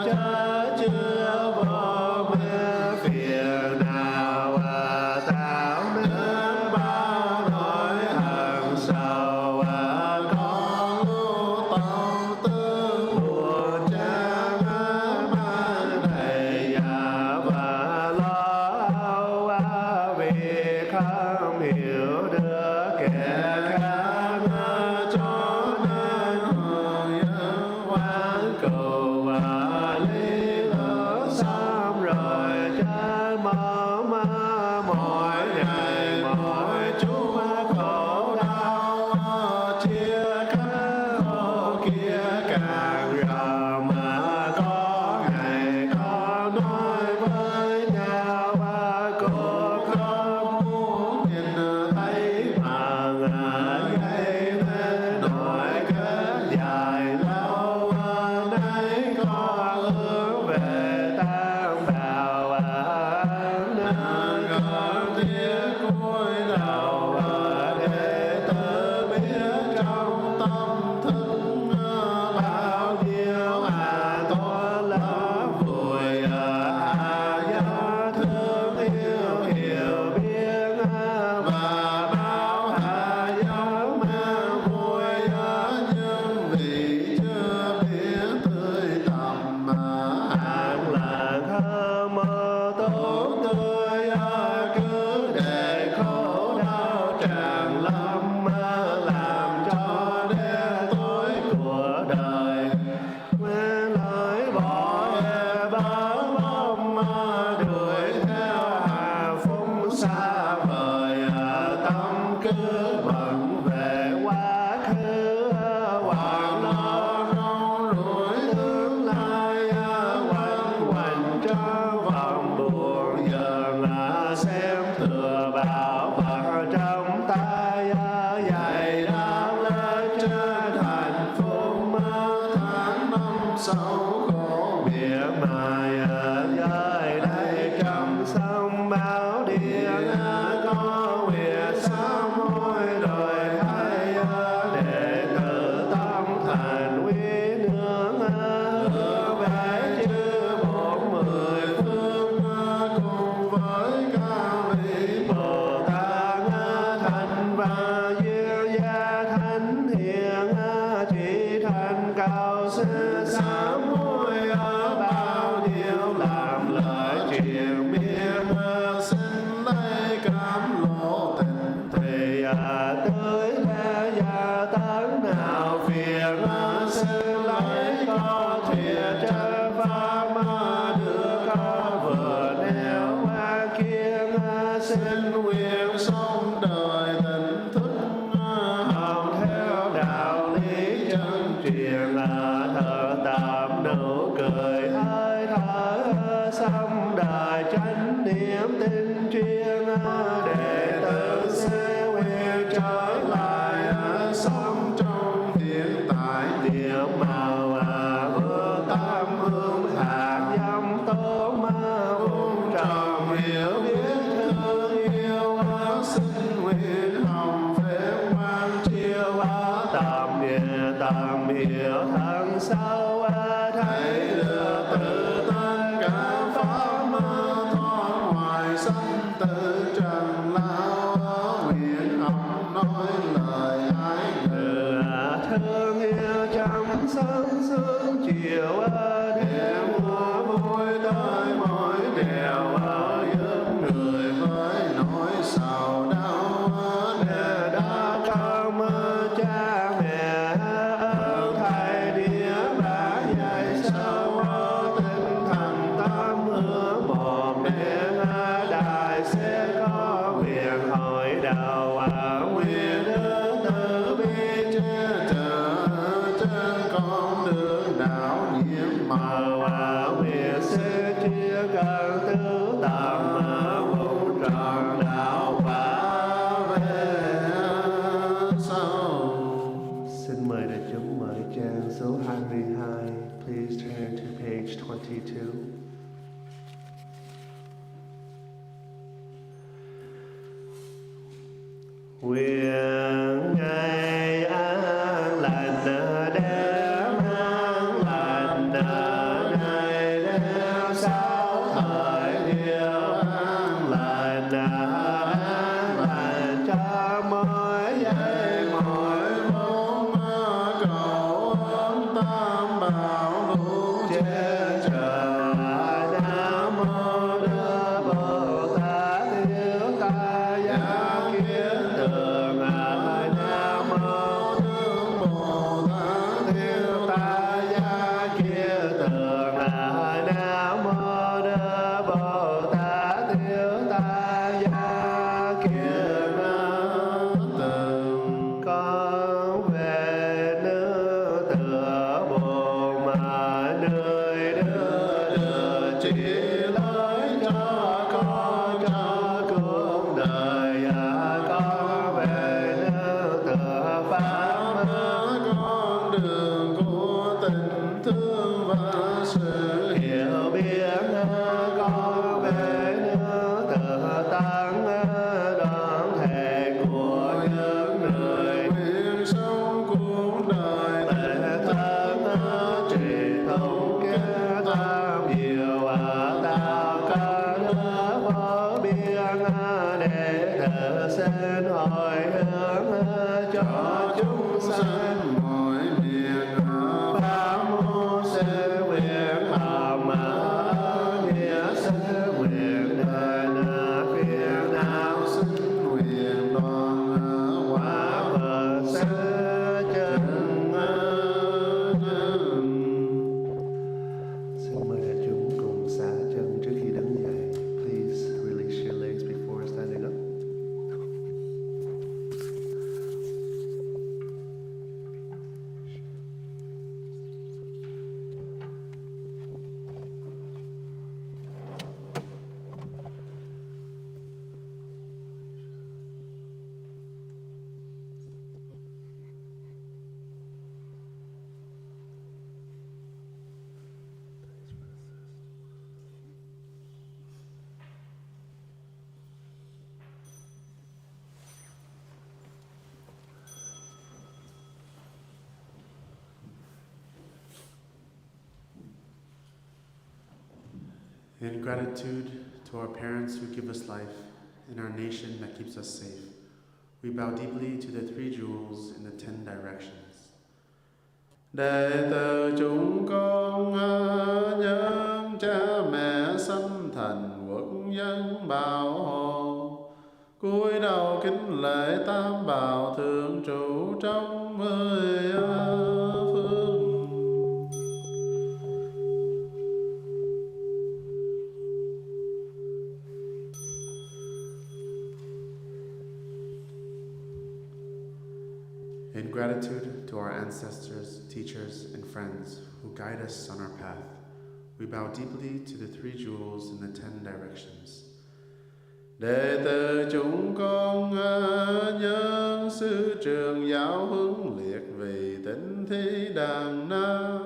chớ chưa vô mê phiền nào tạo nên bao nỗi hận sầu con tâm tư buồn chán mang đầy và lo âu vì không hiểu được kẻ khác cho nên quán cầu lý lỡ xong rồi trái mong mỗi ngày mỗi chút khổ đau chia cắt khổ kia càng rộng có ngày có nói với nhau cô không muốn nhìn thấy mà gây nên nỗi kết dài lâu nay có hướng về tam bảo nên con thiết cúi đầu để tự biết trong tâm thức bao nhiêu tốt lắm vui giá thương yêu hiểu biết và bao giống vui nhưng vì chưa biết tươi tầm an lạc hơn mơ tốt tươi cứ để khổ đau tràn lâm làm cho đêm tối của đời quên lời bỏ bám bóng đuổi theo hà phúc xa vời tâm cứ bận về quá khứ hoàng lo rong ruổi tương lai quanh quanh trong vòng buồn giờ xem thừa bảo vật trong tay dày đang lên trên thành phúc tháng năm sau khổ miệng mài dưới đây trong sông báo điện có nguyện sám hối đổi thay để tự tâm thành quý nương hướng về chư bốn mười phương cùng với cao vị Bồ Tát Thánh và Duyên Gia Thánh Hiền chỉ thành cao sẽ sám hối bao nhiêu làm lời truyền miên xin lấy cảm lộ tình thì tới lẽ gia tấn nào phiền xin lấy có thuyền chân pháp đưa con vừa neo qua kiên xin nguyện sống đời tỉnh thức học theo đạo lý chân truyền thờ tạm nụ cười hơi thở xong đời chánh niệm tinh chuyên để tự sẽ nguyện trở lại sống trong hiện tại niệm màu vừa tam hương hạt dâm tố vung tròn hiểu biết thương yêu xin nguyện hồng phép quan chiêu tầm hiểu thân sâu thấy được tự tất cả pháp thoát ngoài sanh tử trần lao nguyện học nói lời ái ngữ thương yêu chăm sân sương chiều đêm mùa vui tới mỗi nẻo giúp người với nỗi sầu đau để đã công cha mẹ ơn thầy địa bá dạy sâu tinh thần tâm hướng một đêm đại sẽ có nguyện hồi đầu nguyện đức từ bi che chở trên con đường đạo nhiễm màu nguyện sẽ chia cần tứ tầm vũ tròn đạo quả về sau. Xin mời đại chúng mở trang số 22. Please turn to page 22. Nguyện ngày an lành đem an lành ta gia kia tường là nam mô Đức Bồ Tát Tiêu ta gia kia tường. Con về nước tựa buồn mà nơi đưa được chỉ lối cho con cho cuộc đời. Con về nước tựa pháp con đường của tình thương và sự hiểu biết. Con về nước tựa tăng đoàn thể của những người nguyện sống cuộc đời tệ thân truyền thống kết tam diệu tạo cả nước vô biên để thờ xin hồi hướng cho chúng sanh mọi miền. Pháp môn sư nguyện hồng nghĩa sư nguyện đền phiền não sinh nguyện đoàn hóa Phật sư chân. Xin mời đại chúng cùng xả chân trước khi đứng dậy. Please release your legs before standing up. In gratitude to our parents who give us life and our nation that keeps us safe, we bow deeply to the three jewels in the 10 directions. Đệ tử chúng con nhân cha mẹ sanh thành quốc dân bảo hộ, cúi đầu kính lễ tam bảo thường trụ trong 10 phương. In gratitude to our ancestors, teachers, and friends who guide us on our path, we bow deeply to the three jewels in the 10 directions. Đệ tử chúng con nhân sư trường giáo huấn liệt vì tính thi đàn na,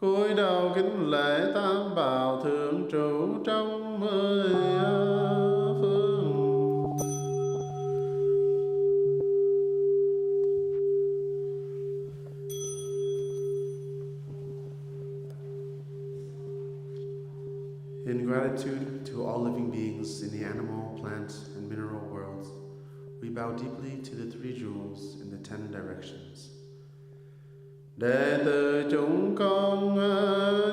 cúi đầu kính lễ tam bảo thường trụ trong 10 phương. In gratitude to all living beings in the animal, plant, and mineral worlds, we bow deeply to the three jewels in the 10 directions. Đệ tử chúng con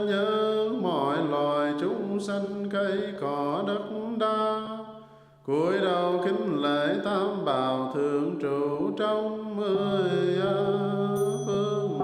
nhớ mọi loài chúng sanh cây cỏ đất đá, cúi đầu kính lễ tam bảo thường trụ trong 10 phương.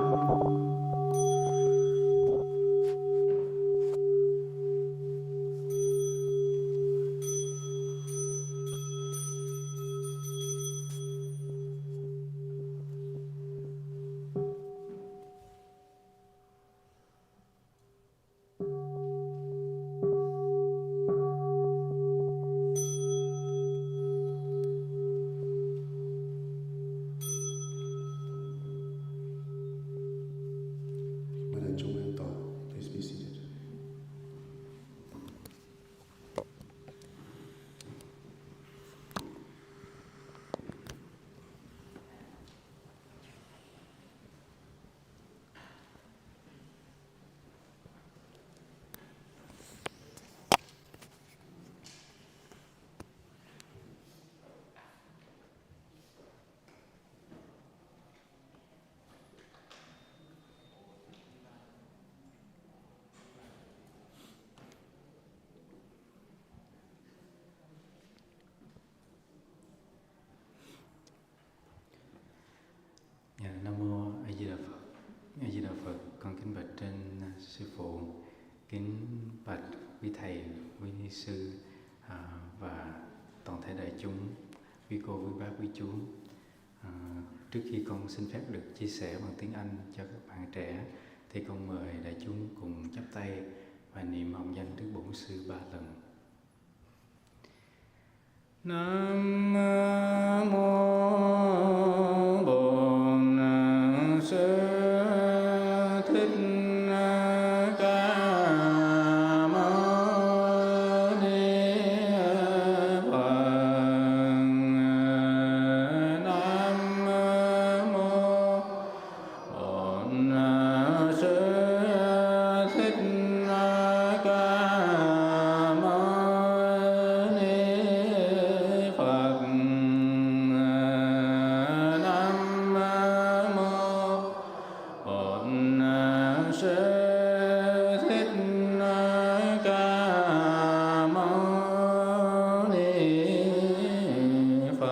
con kính bạch trên sư phụ, kính bạch quý thầy, quý ni sư và toàn thể đại chúng, quý cô, quý bác, quý chú. Trước khi con xin phép được chia sẻ bằng tiếng Anh cho các bạn trẻ, thì con mời đại chúng cùng chắp tay và niệm hồng danh Đức Bổn Sư 3 lần. Nam mô Bổn Sư Thích Ca Mâu Ni Phật. Nam mô Bổn Sư Thích Ca Mâu Ni Phật.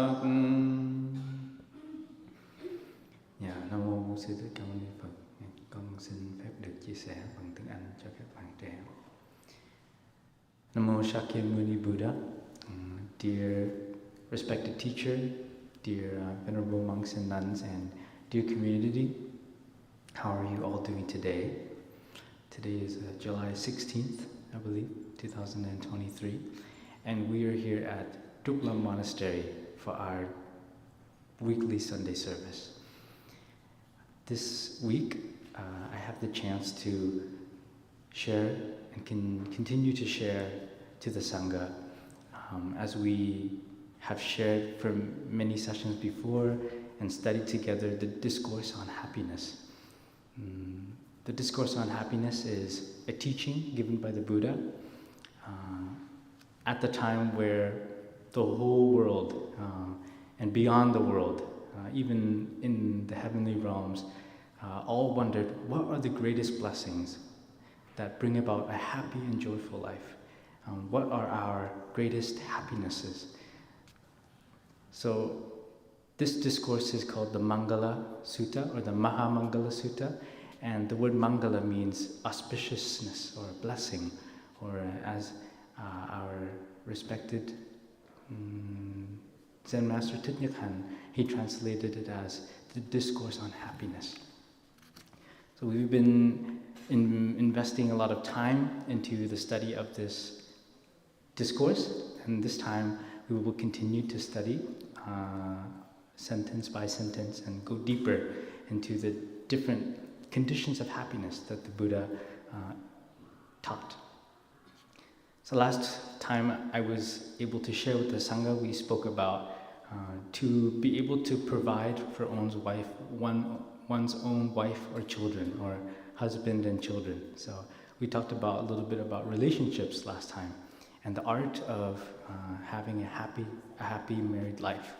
Nam mô Bổn Sư Thích Ca Mâu Ni Phật. Nam mô Bổn Sư Thích Ca Mâu Ni Phật. Con xin phép được chia sẻ bằng tiếng Anh cho các bạn trẻ. Namo Shakyamuni Buddha. Dear respected teacher, dear venerable monks and nuns, and dear community, how are you all doing today? Today is July 16th, I believe, 2023, and we are here at Trúc Lâm Monastery for our weekly Sunday service. This week, I have the chance to share and can continue to share to the Sangha as we have shared from many sessions before and studied together the discourse on happiness. The discourse on happiness is a teaching given by the Buddha at the time where the whole world and beyond the world, even in the heavenly realms, all wondered what are the greatest blessings that bring about a happy and joyful life. What are our greatest happinesses? So this discourse is called the Mangala Sutta or the Mahamangala Sutta, and the word Mangala means auspiciousness or blessing, or as our respected Zen Master Thich Nhat Hanh, he translated it as the discourse on happiness. So we've been investing a lot of time into the study of this discourse, and this time we will continue to study sentence by sentence and go deeper into the different conditions of happiness that the Buddha taught. So last time I was able to share with the Sangha, we spoke about to be able to provide for one's own wife or children, or husband and children. So we talked about a little bit about relationships last time, and the art of having a happy married life.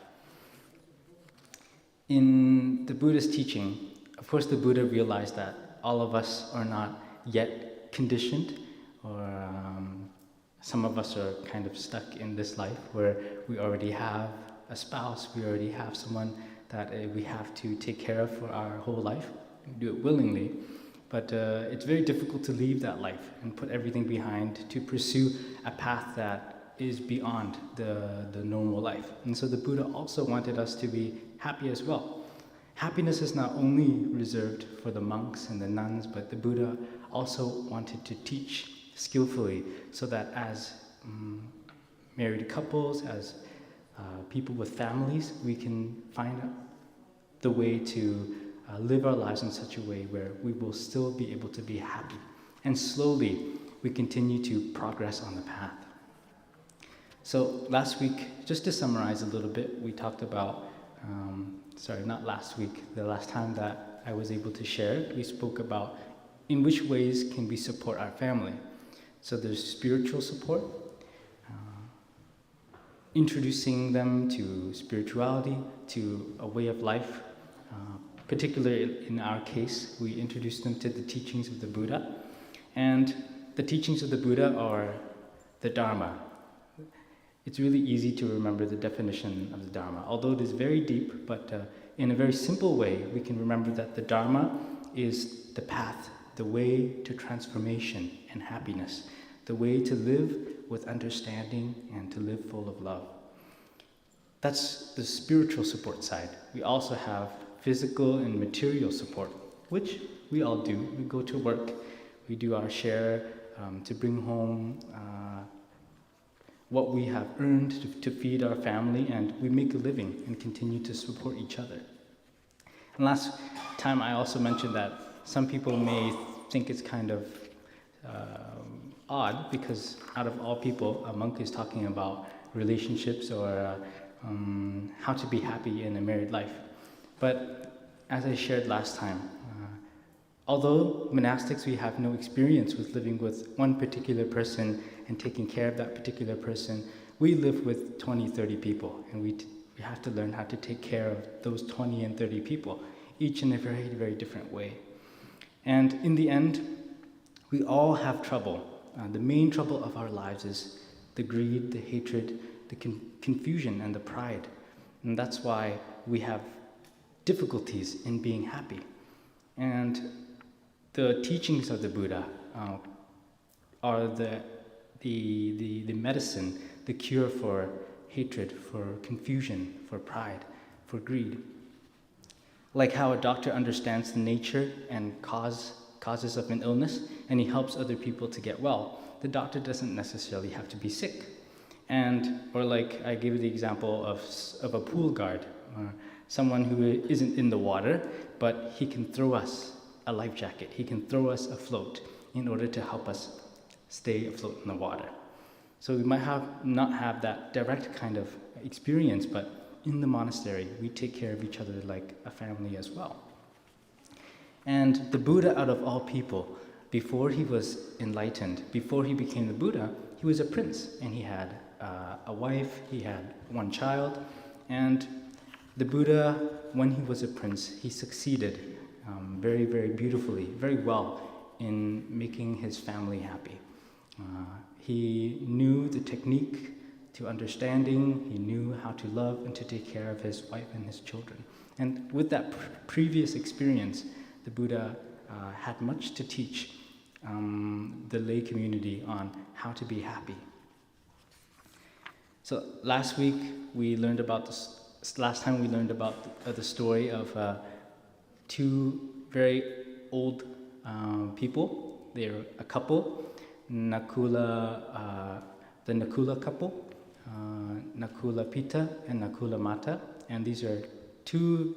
In the Buddha's teaching, of course the Buddha realized that all of us are not yet conditioned, or some of us are kind of stuck in this life where we already have a spouse, we already have someone that we have to take care of for our whole life, do it willingly. But it's very difficult to leave that life and put everything behind to pursue a path that is beyond the normal life. And so the Buddha also wanted us to be happy as well. Happiness is not only reserved for the monks and the nuns, but the Buddha also wanted to teach skillfully so that as married couples, as people with families, we can find the way to live our lives in such a way where we will still be able to be happy. And slowly, we continue to progress on the path. So last week, just to summarize a little bit, we talked about, not last week, the last time that I was able to share, we spoke about in which ways can we support our family. So there's spiritual support, introducing them to spirituality, to a way of life. Particularly in our case, we introduced them to the teachings of the Buddha. And the teachings of the Buddha are the Dharma. It's really easy to remember the definition of the Dharma, although it is very deep, but in a very simple way, we can remember that the Dharma is the path the way to transformation and happiness, the way to live with understanding and to live full of love. That's the spiritual support side. We also have physical and material support, which we all do. We go to work, we do our share to bring home what we have earned to feed our family, and we make a living and continue to support each other. And last time I also mentioned that some people may think it's kind of odd, because out of all people, a monk is talking about relationships or how to be happy in a married life. But as I shared last time, although monastics, we have no experience with living with one particular person and taking care of that particular person, we live with 20, 30 people, and we have to learn how to take care of those 20 and 30 people, each in a very, very different way. And in the end, we all have trouble. The main trouble of our lives is the greed, the hatred, the confusion, and the pride. And that's why we have difficulties in being happy. And the teachings of the Buddha are the medicine, the cure for hatred, for confusion, for pride, for greed. Like how a doctor understands the nature and causes of an illness, and he helps other people to get well, the doctor doesn't necessarily have to be sick. Or like I gave the example of a pool guard, someone who isn't in the water, but he can throw us a life jacket, he can throw us a float in order to help us stay afloat in the water. So we might not have that direct kind of experience, but in the monastery, we take care of each other like a family as well. And the Buddha, out of all people, before he was enlightened, before he became the Buddha, he was a prince, and he had a wife, he had one child, and the Buddha, when he was a prince, he succeeded very, very beautifully, very well in making his family happy. He knew the technique to understanding, he knew how to love and to take care of his wife and his children. And with that previous experience, the Buddha had much to teach the lay community on how to be happy. So last time we learned about the story of two very old people. They're a couple, the Nakula couple, Nakula Pitta and Nakula Mata, and these are two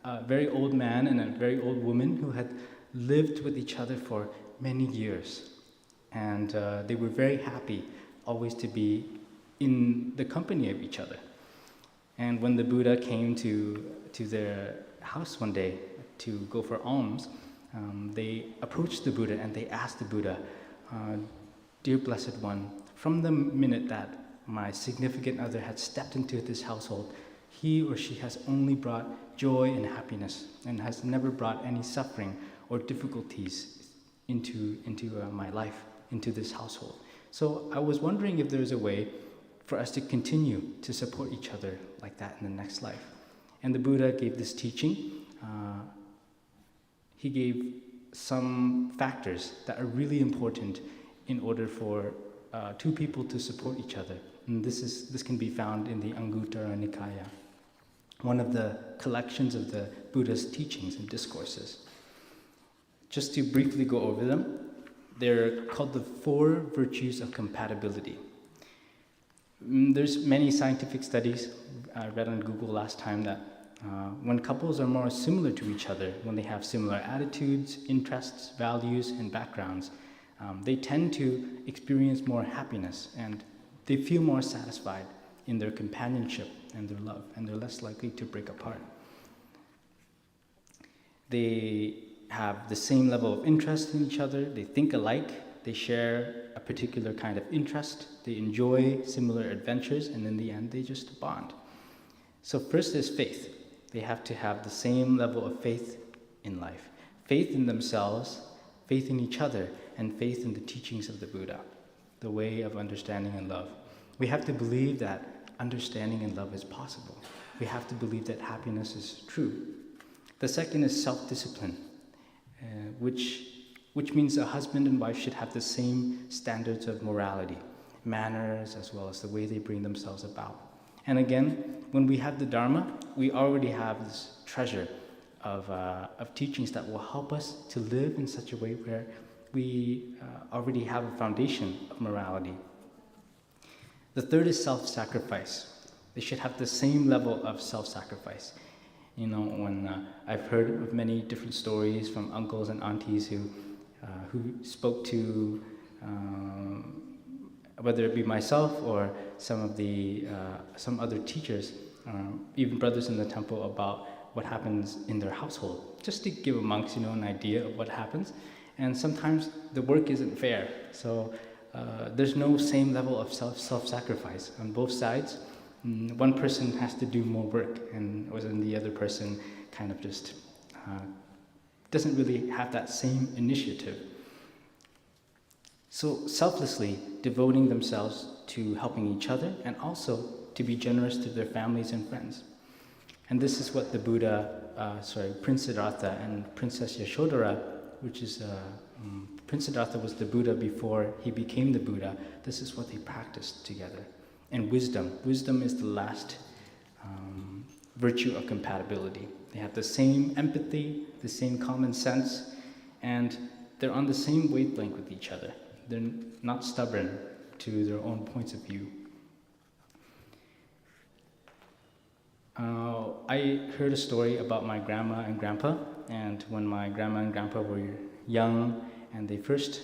a very old man and a very old woman who had lived with each other for many years, and they were very happy always to be in the company of each other. And when the Buddha came to their house one day to go for alms, they approached the Buddha and they asked the Buddha, "Dear Blessed One, from the minute that my significant other had stepped into this household, he or she has only brought joy and happiness and has never brought any suffering or difficulties into my life, into this household. So I was wondering if there's a way for us to continue to support each other like that in the next life." And the Buddha gave this teaching. He gave some factors that are really important in order for two people to support each other. And this can be found in the Anguttara Nikaya, one of the collections of the Buddha's teachings and discourses. Just to briefly go over them, they're called the 4 virtues of compatibility. There's many scientific studies I read on Google last time that when couples are more similar to each other, when they have similar attitudes, interests, values, and backgrounds, they tend to experience more happiness and they feel more satisfied in their companionship and their love, and they're less likely to break apart. They have the same level of interest in each other, they think alike, they share a particular kind of interest, they enjoy similar adventures, and in the end they just bond. So first is faith. They have to have the same level of faith in life. Faith in themselves, faith in each other, and faith in the teachings of the Buddha, the way of understanding and love. We have to believe that understanding and love is possible. We have to believe that happiness is true. The second is self-discipline, which which means a husband and wife should have the same standards of morality, manners, as well as the way they bring themselves about. And again, when we have the Dharma, we already have this treasure of teachings that will help us to live in such a way where we already have a foundation of morality. The third is self-sacrifice. They should have the same level of self-sacrifice. You know, when I've heard of many different stories from uncles and aunties who spoke to whether it be myself or some other teachers, even brothers in the temple, about what happens in their household, just to give monks, an idea of what happens. And sometimes the work isn't fair, so there's no same level of self-sacrifice on both sides. One person has to do more work, and the other person kind of just doesn't really have that same initiative. So selflessly devoting themselves to helping each other, and also to be generous to their families and friends. And this is what the Buddha, Prince Siddhartha and Princess Yashodhara, which is Prince Siddhartha was the Buddha before he became the Buddha. This is what they practiced together. And wisdom. Wisdom is the last virtue of compatibility. They have the same empathy, the same common sense, and they're on the same wavelength with each other. They're not stubborn to their own points of view. I heard a story about my grandma and grandpa, and when my grandma and grandpa were young and they first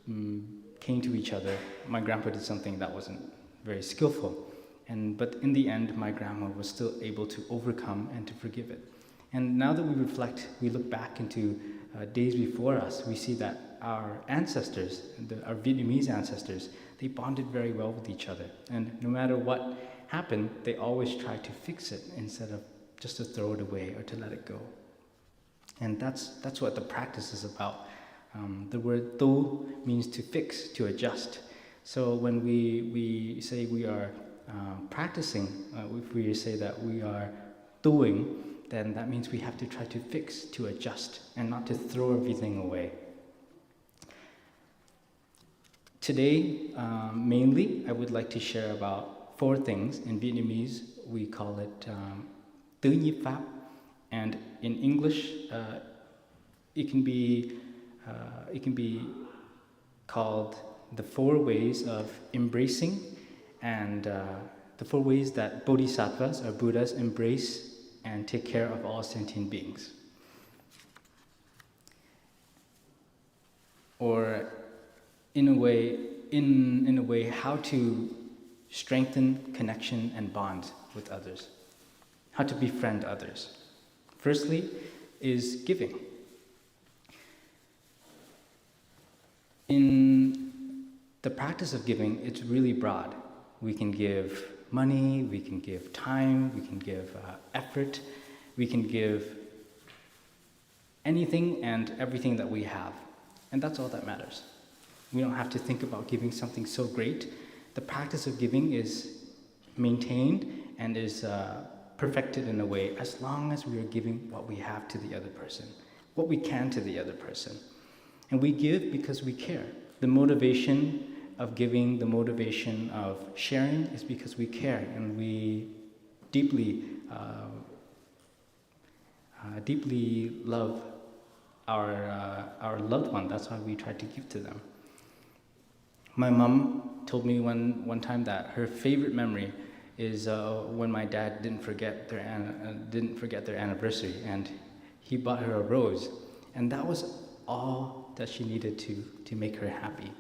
came to each other, my grandpa did something that wasn't very skillful. But in the end, my grandma was still able to overcome and to forgive it. And now that we reflect, we look back into days before us, we see that our ancestors, our Vietnamese ancestors, they bonded very well with each other. And no matter what happened, they always tried to fix it instead of just to throw it away or to let it go. And that's what the practice is about. The word "tu" means to fix, to adjust. So when we say we are practicing, if we say that we are doing, then that means we have to try to fix, to adjust, and not to throw everything away. Today, mainly, I would like to share about 4 things. In Vietnamese, we call it tứ nhiếp pháp, and in English, it can be called the 4 ways of embracing, and the 4 ways that bodhisattvas or Buddhas embrace and take care of all sentient beings. Or in a way, how to strengthen connection and bond with others, how to befriend others. Firstly is giving. In the practice of giving, it's really broad. We can give money, we can give time, we can give effort, we can give anything and everything that we have. And that's all that matters. We don't have to think about giving something so great. The practice of giving is maintained and is perfected in a way as long as we are giving what we have to the other person, what we can to the other person. And we give because we care. The motivation of giving, the motivation of sharing is because we care and we deeply love our loved one. That's why we try to give to them. My mom told me one time that her favorite memory is when my dad didn't forget their anniversary, and he bought her a rose, and that was all that she needed to make her happy.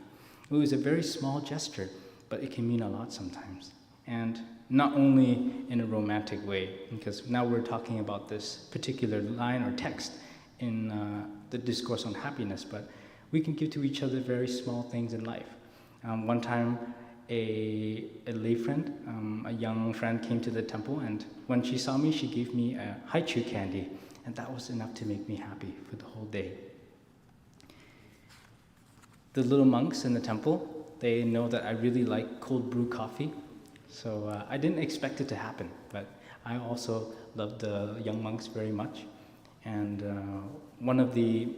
It was a very small gesture, but it can mean a lot sometimes. And not only in a romantic way, because now we're talking about this particular line or text in the Discourse on Happiness, but we can give to each other very small things in life. One time, a lay friend, a young friend came to the temple, and when she saw me, she gave me a haichu candy, and that was enough to make me happy for the whole day. The little monks in the temple, they know that I really like cold brew coffee, so I didn't expect it to happen, but I also love the young monks very much. And one of the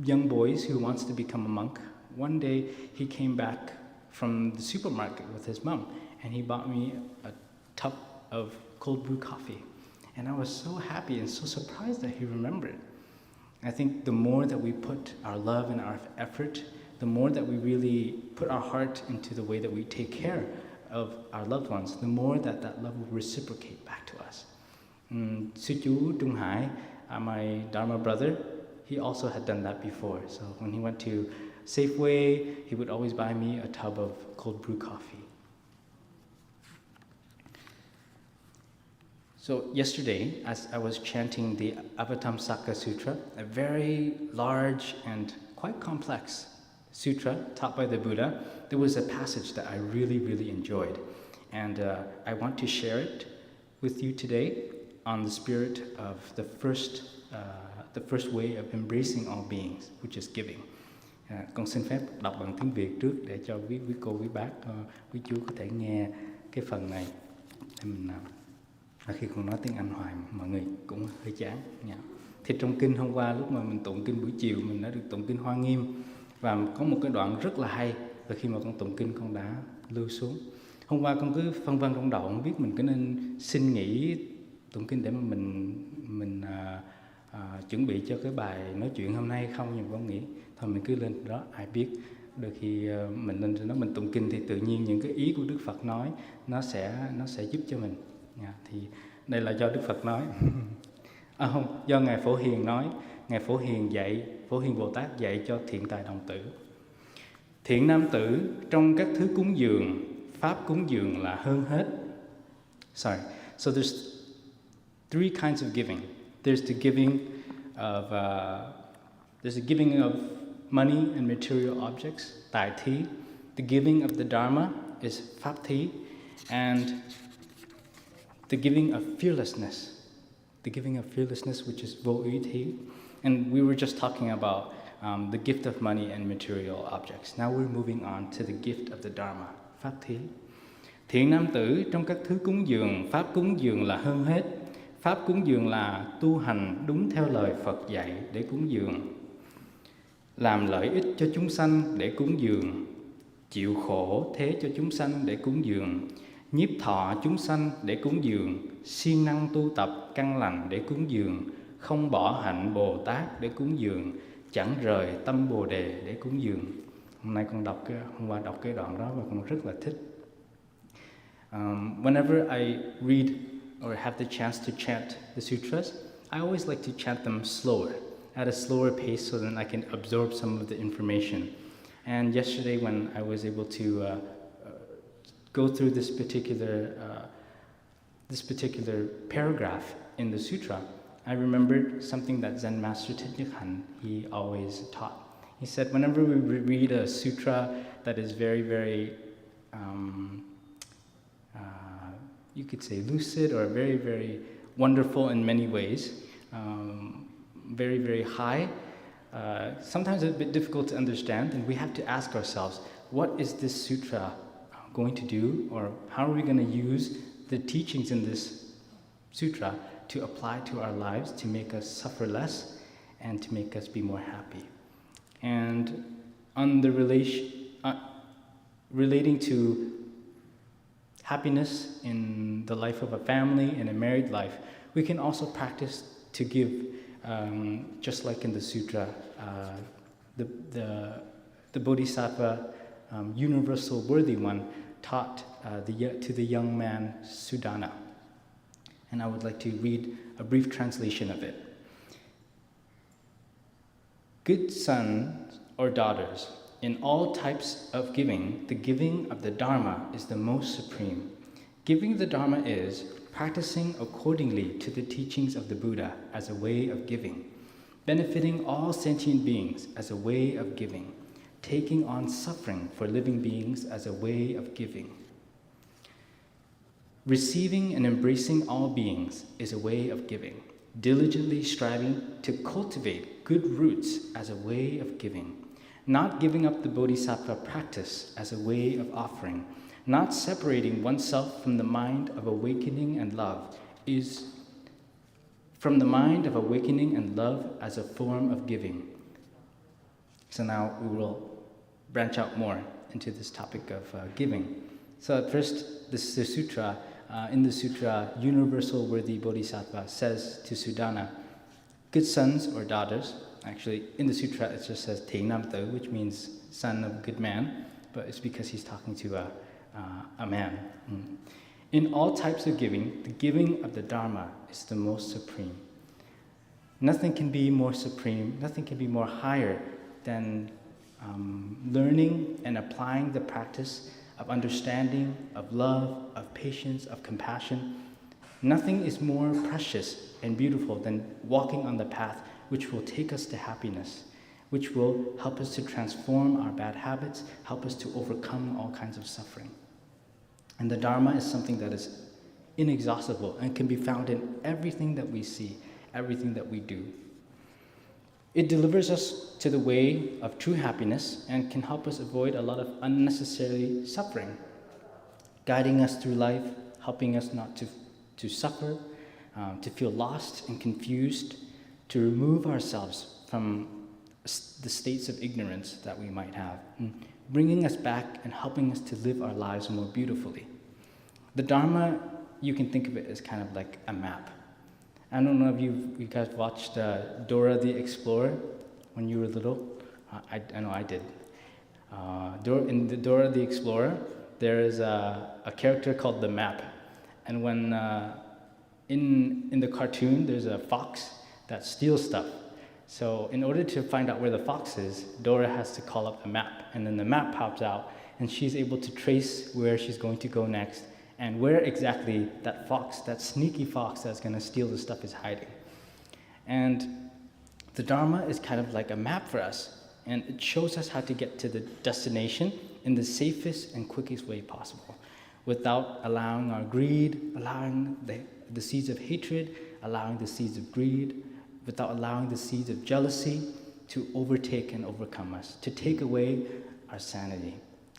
young boys who wants to become a monk. One day he came back from the supermarket with his mom, and he bought me a tub of cold brew coffee. And I was so happy and so surprised that he remembered. I think the more that we put our love and our effort, the more that we really put our heart into the way that we take care of our loved ones, the more that love will reciprocate back to us. Sư chú Trung Hải, my Dharma brother, he also had done that before. So when he went to Safeway, he would always buy me a tub of cold brew coffee. So yesterday, as I was chanting the Avatamsaka Sutra, a very large and quite complex sutra taught by the Buddha, there was a passage that I really, really enjoyed. And I want to share it with you today on the spirit of the first way of embracing all beings, which is giving. Con xin phép đọc bằng tiếng Việt trước để cho quý cô, quý bác, quý chú có thể nghe cái phần này. Để mình khi con nói tiếng Anh hoài mọi người cũng hơi chán nha. Thì trong kinh hôm qua lúc mà mình tụng kinh buổi chiều, mình đã được tụng kinh Hoa Nghiêm, và có một cái đoạn rất là hay, và khi mà con tụng kinh con đã lưu xuống. Hôm qua con cứ phân vân trong đầu, không biết mình có nên xin nghỉ tụng kinh để mà mình chuẩn bị cho cái bài nói chuyện hôm nay không, nhưng con nghĩ thôi mình cứ lên đó, ai biết đôi khi mình lên trên đó mình tụng kinh thì tự nhiên những cái ý của Đức Phật nói nó sẽ giúp cho mình. Thì đây là do Đức Phật nói. Không, do Ngài Phổ Hiền nói. Ngài Phổ Hiền Bồ Tát dạy cho Thiện Tài Đồng Tử: thiện nam tử, trong các thứ cúng dường, pháp cúng dường là hơn hết. So there's three kinds of giving. There's the giving of money and material objects, tài thí. The giving of the Dharma is pháp thí, and the giving of fearlessness. The giving of fearlessness, which is vô úy thí. And we were just talking about the gift of money and material objects. Now we're moving on to the gift of the Dharma, pháp thí. Thiện nam tử, trong các thứ cúng dường, pháp cúng dường là hơn hết. Pháp cúng dường là tu hành đúng theo lời Phật dạy để cúng dường, làm lợi ích cho chúng sanh để cúng dường, chịu khổ thế cho chúng sanh để cúng dường, nhiếp thọ chúng sanh để cúng dường, siêng năng tu tập căn lành để cúng dường, không bỏ hạnh Bồ Tát để cúng dường, chẳng rời tâm Bồ Đề để cúng dường. Hôm qua đọc cái đoạn đó và con rất là thích. Whenever I read or have the chance to chant the sutras, I always like to chant them slower, at a slower pace, so that I can absorb some of the information. And yesterday, when I was able to go through this particular paragraph in the sutra, I remembered something that Zen Master Thich Nhat Hanh, he always taught. He said, whenever we read a sutra that is very, very you could say lucid or very, very wonderful in many ways, very, very high, sometimes it's a bit difficult to understand, and we have to ask ourselves, what is this sutra going to do, or how are we going to use the teachings in this sutra to apply to our lives to make us suffer less and to make us be more happy. And on the relating to happiness in the life of a family and a married life, we can also practice to give, just like in the sutra, the Bodhisattva, universal worthy one, taught to the young man Sudana. And I would like to read a brief translation of it. Good sons or daughters, in all types of giving, the giving of the Dharma is the most supreme. Giving the Dharma is practicing accordingly to the teachings of the Buddha as a way of giving, benefiting all sentient beings as a way of giving, taking on suffering for living beings as a way of giving. Receiving and embracing all beings is a way of giving, diligently striving to cultivate good roots as a way of giving, not giving up the bodhisattva practice as a way of offering, not separating oneself from the mind of awakening and love as a form of giving, So now we will branch out more into this topic of giving. So at first, this is the sutra. In the sutra, Universal Worthy Bodhisattva says to Sudana, good sons or daughters, actually in the sutra it just says Te Nam Tau, which means son of a good man, but it's because he's talking to a man. In all types of giving, the giving of the Dharma is the most supreme. Nothing can be more supreme, nothing can be more higher than learning and applying the practice of understanding, of love, of patience, of compassion. Nothing is more precious and beautiful than walking on the path which will take us to happiness, which will help us to transform our bad habits, help us to overcome all kinds of suffering. And the Dharma is something that is inexhaustible and can be found in everything that we see, everything that we do. It delivers us to the way of true happiness and can help us avoid a lot of unnecessary suffering, guiding us through life, helping us not to suffer, to feel lost and confused, to remove ourselves from the states of ignorance that we might have, bringing us back and helping us to live our lives more beautifully. The Dharma, you can think of it as kind of like a map. I don't know if you guys watched Dora the Explorer when you were little. I know I did. In the Dora the Explorer, there is a character called the Map. And when in the cartoon, there's a fox that steals stuff. So in order to find out where the fox is, Dora has to call up the map. And then the map pops out, and she's able to trace where she's going to go next and where exactly that fox, that sneaky fox that's going to steal the stuff, is hiding. And the Dharma is kind of like a map for us, and it shows us how to get to the destination in the safest and quickest way possible, without allowing our greed, allowing the seeds of hatred, allowing the seeds of greed, without allowing the seeds of jealousy to overtake and overcome us, to take away our sanity.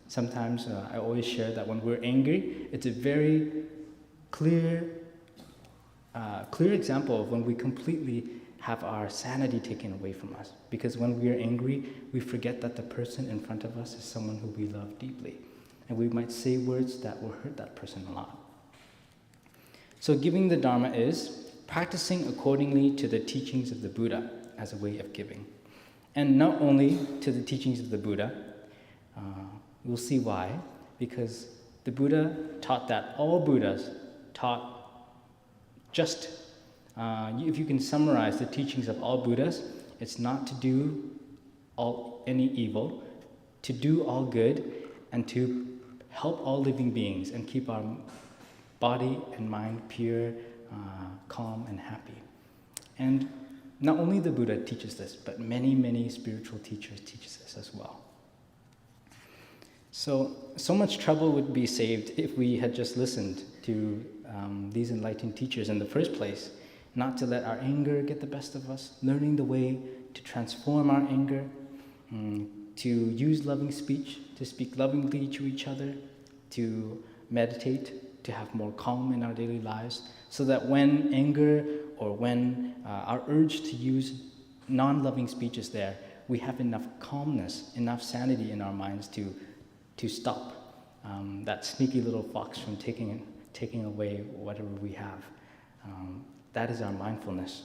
Sometimes I always share that when we're angry, it's a very clear example of when we completely have our sanity taken away from us. Because when we are angry, we forget that the person in front of us is someone who we love deeply. And we might say words that will hurt that person a lot. So giving the Dharma is practicing accordingly to the teachings of the Buddha as a way of giving. And not only to the teachings of the Buddha, we'll see why, because the Buddha taught that all Buddhas taught just, if you can summarize the teachings of all Buddhas, it's not to do any evil, to do all good, and to help all living beings and keep our body and mind pure, calm, and happy. And not only the Buddha teaches this, but many, many spiritual teachers teach this as well. So much trouble would be saved if we had just listened to these enlightened teachers in the first place, not to let our anger get the best of us, learning the way to transform our anger, to use loving speech, to speak lovingly to each other, to meditate, to have more calm in our daily lives, so that when anger or when our urge to use non-loving speech is there, we have enough calmness, enough sanity in our minds to stop that sneaky little fox from taking away whatever we have. That is our mindfulness.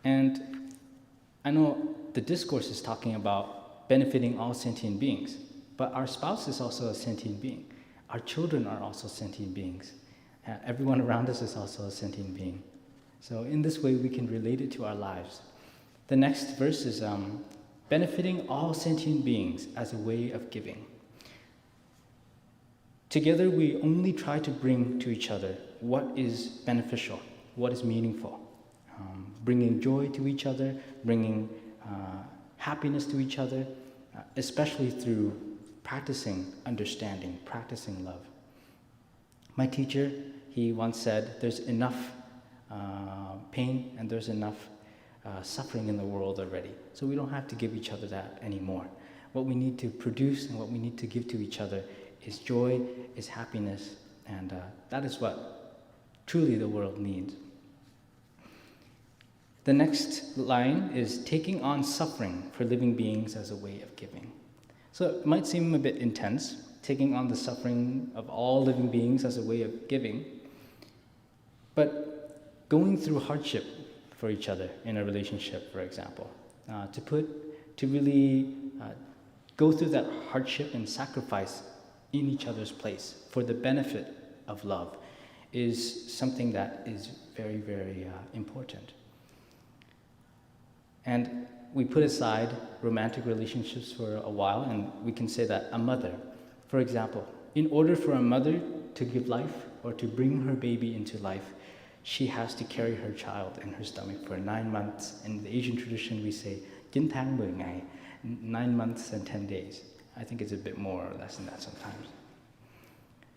And I know the discourse is talking about benefiting all sentient beings, but our spouse is also a sentient being. Our children are also sentient beings. Everyone around us is also a sentient being. So in this way, we can relate it to our lives. The next verse is benefiting all sentient beings as a way of giving. Together, we only try to bring to each other what is beneficial, what is meaningful, bringing joy to each other, bringing happiness to each other, especially through practicing understanding, practicing love. My teacher, he once said, there's enough pain and there's enough suffering in the world already. So we don't have to give each other that anymore. What we need to produce and what we need to give to each other is joy, is happiness, and that is what truly the world needs. The next line is taking on suffering for living beings as a way of giving. So it might seem a bit intense, taking on the suffering of all living beings as a way of giving, but going through hardship for each other in a relationship, for example, to really go through that hardship and sacrifice in each other's place for the benefit of love is something that is very, very important. And we put aside romantic relationships for a while, and we can say that a mother, for example, in order for a mother to give life or to bring her baby into life, she has to carry her child in her stomach for 9 months. In the Asian tradition, we say 9 tháng 10 ngày, 9 months and 10 days. I think it's a bit more or less than that sometimes.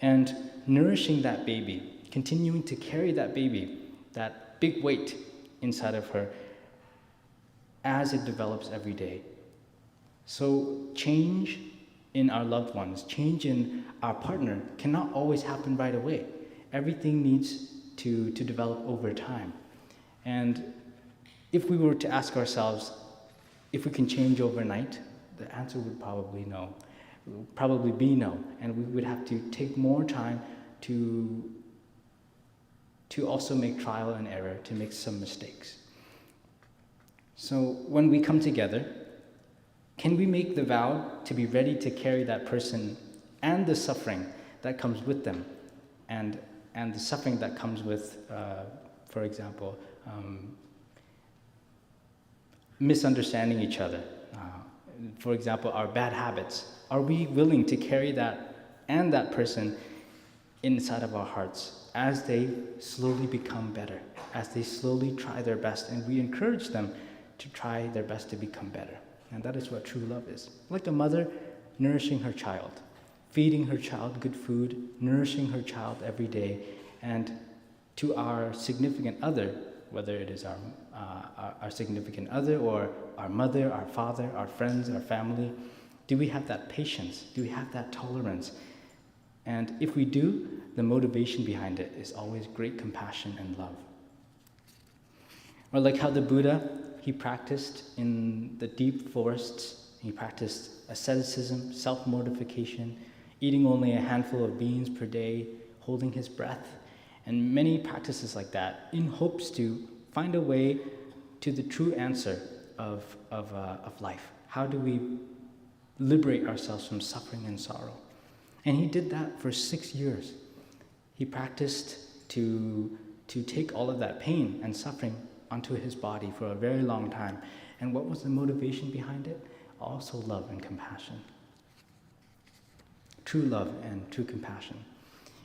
And nourishing that baby, continuing to carry that baby, that big weight inside of her, as it develops every day. So change in our loved ones, change in our partner cannot always happen right away. Everything needs to develop over time. And if we were to ask ourselves if we can change overnight, the answer would probably be no. And we would have to take more time to also make trial and error, to make some mistakes. So when we come together, can we make the vow to be ready to carry that person and the suffering that comes with them, and the suffering that comes with, for example, misunderstanding each other. For example, our bad habits. Are we willing to carry that and that person inside of our hearts as they slowly become better, as they slowly try their best, and we encourage them to try their best to become better? And that is what true love is. Like a mother nourishing her child, feeding her child good food, nourishing her child every day, and to our significant other, whether it is our significant other or our mother, our father, our friends, our family, do we have that patience? Do we have that tolerance? And if we do, the motivation behind it is always great compassion and love. Or like how the Buddha, he practiced in the deep forests. He practiced asceticism, self-mortification, eating only a handful of beans per day, holding his breath, and many practices like that, in hopes to find a way to the true answer of life. How do we liberate ourselves from suffering and sorrow? And he did that for 6 years. He practiced to take all of that pain and suffering onto his body for a very long time. And what was the motivation behind it? Also love and compassion. True love and true compassion.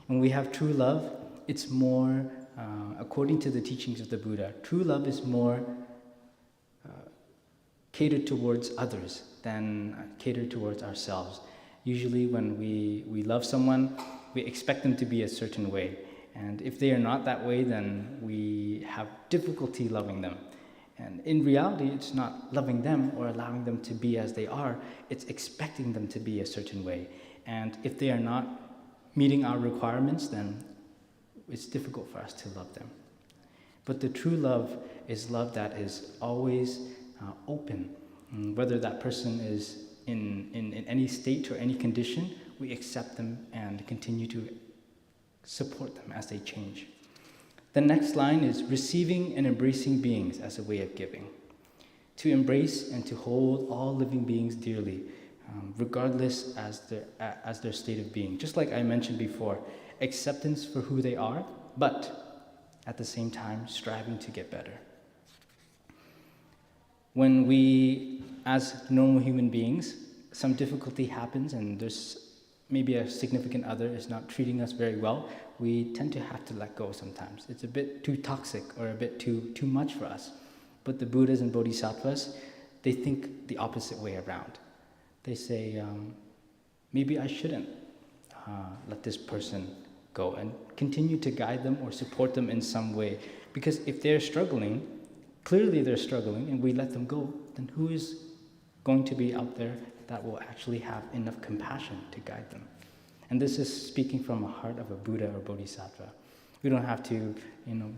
When we have true love, it's more, according to the teachings of the Buddha, true love is more catered towards others than catered towards ourselves. Usually when we love someone, we expect them to be a certain way. And if they are not that way, then we have difficulty loving them. And in reality, it's not loving them or allowing them to be as they are, it's expecting them to be a certain way. And if they are not meeting our requirements, then it's difficult for us to love them. But the true love is love that is always open. Whether that person is in any state or any condition, we accept them and continue to support them as they change. The next line is receiving and embracing beings as a way of giving. To embrace and to hold all living beings dearly, regardless as their state of being. Just like I mentioned before, acceptance for who they are, but at the same time striving to get better. When we, as normal human beings, some difficulty happens and there's maybe a significant other is not treating us very well, we tend to have to let go sometimes. It's a bit too toxic or a bit too much for us. But the Buddhas and Bodhisattvas, they think the opposite way around. They say, maybe I shouldn't let this person go, and continue to guide them or support them in some way. Because if they're struggling, clearly they're struggling, and we let them go, then who is going to be out there that will actually have enough compassion to guide them? And this is speaking from a heart of a Buddha or Bodhisattva. We don't have to,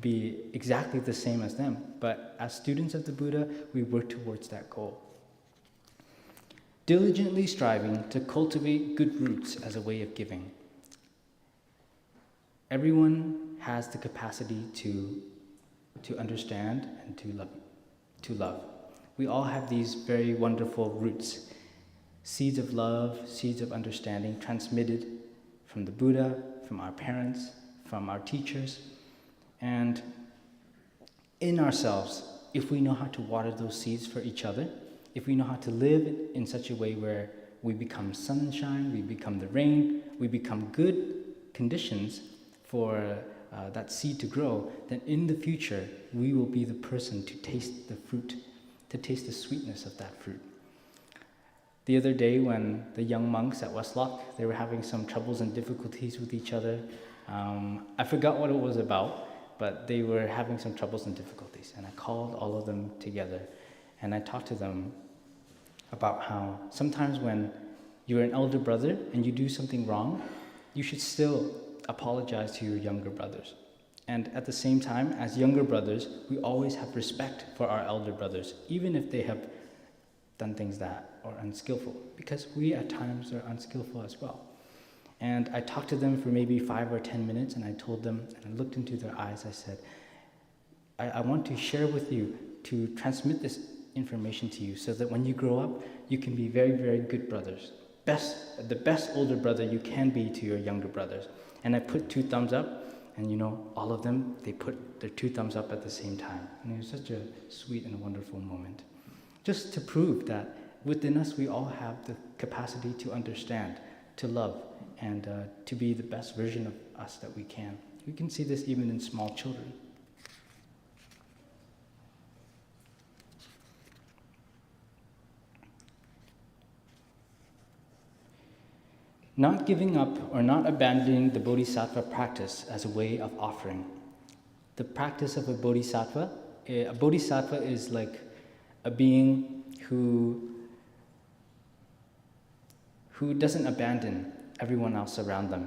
be exactly the same as them. But as students of the Buddha, we work towards that goal. Diligently striving to cultivate good roots as a way of giving. Everyone has the capacity to understand and to love. We all have these very wonderful roots, seeds of love, seeds of understanding transmitted from the Buddha, from our parents, from our teachers. And in ourselves, if we know how to water those seeds for each other, if we know how to live in such a way where we become sunshine, we become the rain, we become good conditions for that seed to grow, then in the future, we will be the person to taste the fruit, to taste the sweetness of that fruit. The other day when the young monks at Westlock, they were having some troubles and difficulties with each other. I forgot what it was about, but they were having some troubles and difficulties. And I called all of them together and I talked to them about how sometimes when you're an elder brother and you do something wrong, you should still apologize to your younger brothers. And at the same time, as younger brothers, we always have respect for our elder brothers, even if they have done things that are unskillful, because we at times are unskillful as well. And I talked to them for maybe 5 or 10 minutes, and I told them, and I looked into their eyes, I said, I want to share with you, to transmit this information to you, so that when you grow up, you can be very, very good brothers. The best older brother you can be to your younger brothers. And I put 2 thumbs up, and all of them, they put their 2 thumbs up at the same time. And it was such a sweet and wonderful moment. Just to prove that within us, we all have the capacity to understand, to love, and to be the best version of us that we can. We can see this even in small children. Not giving up or not abandoning the bodhisattva practice as a way of offering. The practice of a bodhisattva is like a being who doesn't abandon everyone else around them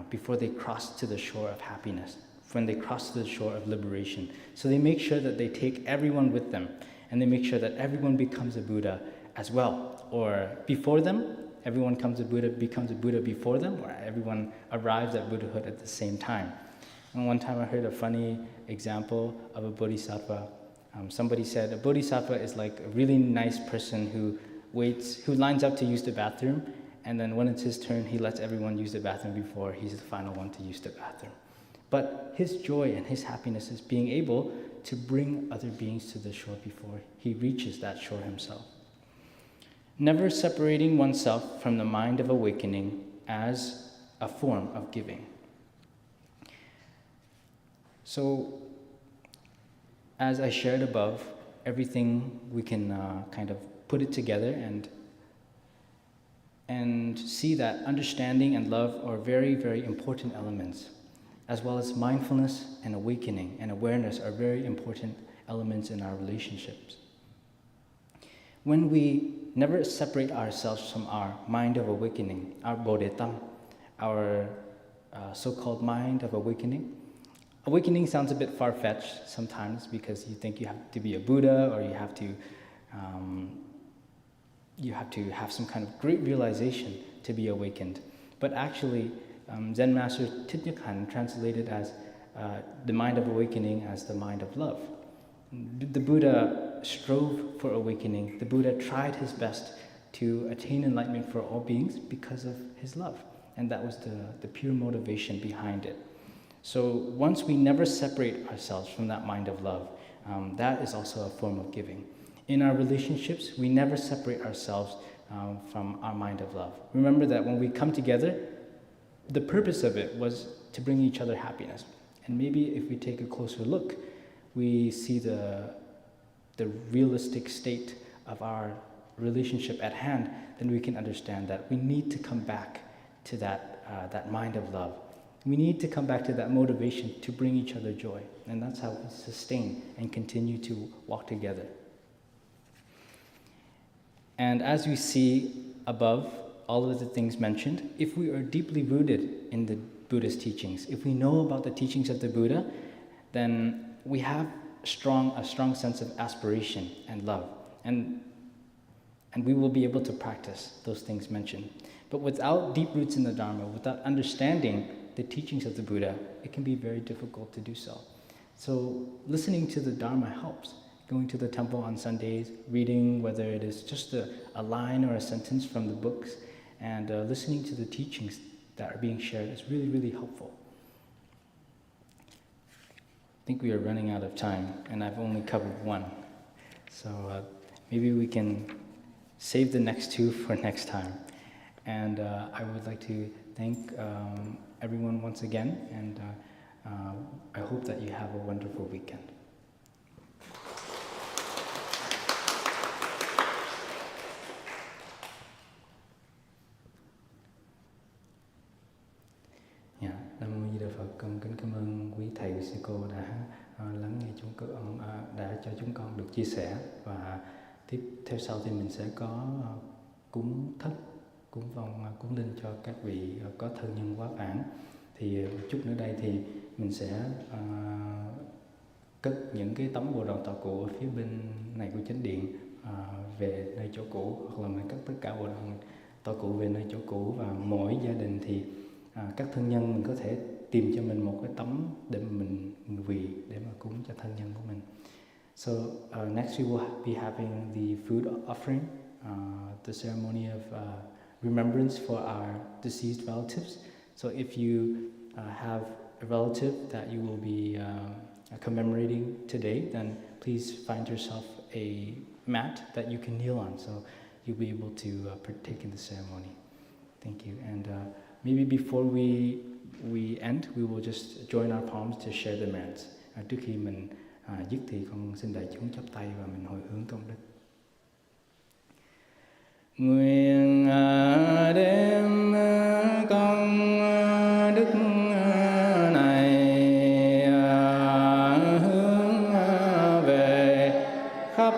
before they cross to the shore of happiness, when they cross to the shore of liberation. So they make sure that they take everyone with them, and they make sure that everyone becomes a Buddha as well, or before them. Everyone becomes a Buddha before them, or everyone arrives at Buddhahood at the same time. And one time I heard a funny example of a bodhisattva. Somebody said a bodhisattva is like a really nice person who lines up to use the bathroom, and then when it's his turn, he lets everyone use the bathroom before he's the final one to use the bathroom. But his joy and his happiness is being able to bring other beings to the shore before he reaches that shore himself. Never separating oneself from the mind of awakening as a form of giving. So, as I shared above, everything we can kind of put it together and see that understanding and love are very, very important elements, as well as mindfulness and awakening and awareness are very important elements in our relationships. When we never separate ourselves from our mind of awakening, our bodhitam, our so-called mind of awakening. Awakening sounds a bit far-fetched sometimes because you think you have to be a Buddha, or you have to have some kind of great realization to be awakened. But actually, Zen Master Thich translated as the mind of awakening as the mind of love. The Buddha strove for awakening. The Buddha tried his best to attain enlightenment for all beings because of his love. And that was the pure motivation behind it. So once we never separate ourselves from that mind of love, that is also a form of giving. In our relationships, we never separate ourselves from our mind of love. Remember that when we come together, the purpose of it was to bring each other happiness. And maybe if we take a closer look, we see the realistic state of our relationship at hand, then we can understand that we need to come back to that mind of love. We need to come back to that motivation to bring each other joy. And that's how we sustain and continue to walk together. And as we see above, all of the things mentioned, if we are deeply rooted in the Buddha's teachings. If we know about the teachings of the Buddha, then we have a strong sense of aspiration and love, and we will be able to practice those things mentioned. But without deep roots in the Dharma, without understanding the teachings of the Buddha, it can be very difficult to do so. So listening to the Dharma helps. Going to the temple on Sundays, reading, whether it is just a line or a sentence from the books, and listening to the teachings that are being shared is really, really helpful. I think we are running out of time, and I've only covered one. So maybe we can save the next two for next time. And I would like to thank everyone once again, and I hope that you have a wonderful weekend. Nam mô Di Đà Phật. Con kính cảm ơn quý thầy và sư cô đã lắng nghe chúng con, đã cho chúng con được chia sẻ, và tiếp theo sau thì mình sẽ có cúng thất, cúng vong, cúng linh cho các vị có thân nhân quá vãng. Thì một chút nữa đây thì mình sẽ cất những cái tấm bồ đoàn tọa cụ ở phía bên này của chánh điện về nơi chỗ cũ, hoặc là mình cất tất cả bồ đoàn tọa cụ về nơi chỗ cũ, và mỗi gia đình thì các thân nhân mình có thể tìm cho mình một cái tấm để mình quỳ để mà cúng cho thân nhân của mình. So next we will be having the food offering, the ceremony of remembrance for our deceased relatives. So if you have a relative that you will be commemorating today, then please find yourself a mat that you can kneel on, so you'll be able to partake in the ceremony. Thank you. And maybe before we end, we will just join our palms to share the merits. Trước khi mình dứt thì con xin đại chúng chắp tay và mình hồi hướng công đức. Nguyện đem công đức này hướng về khắp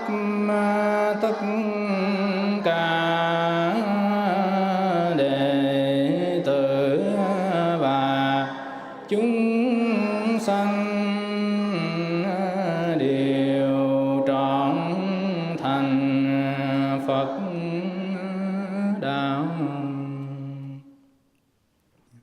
tất cả đệ tử và chúng sanh đều trọn thành Phật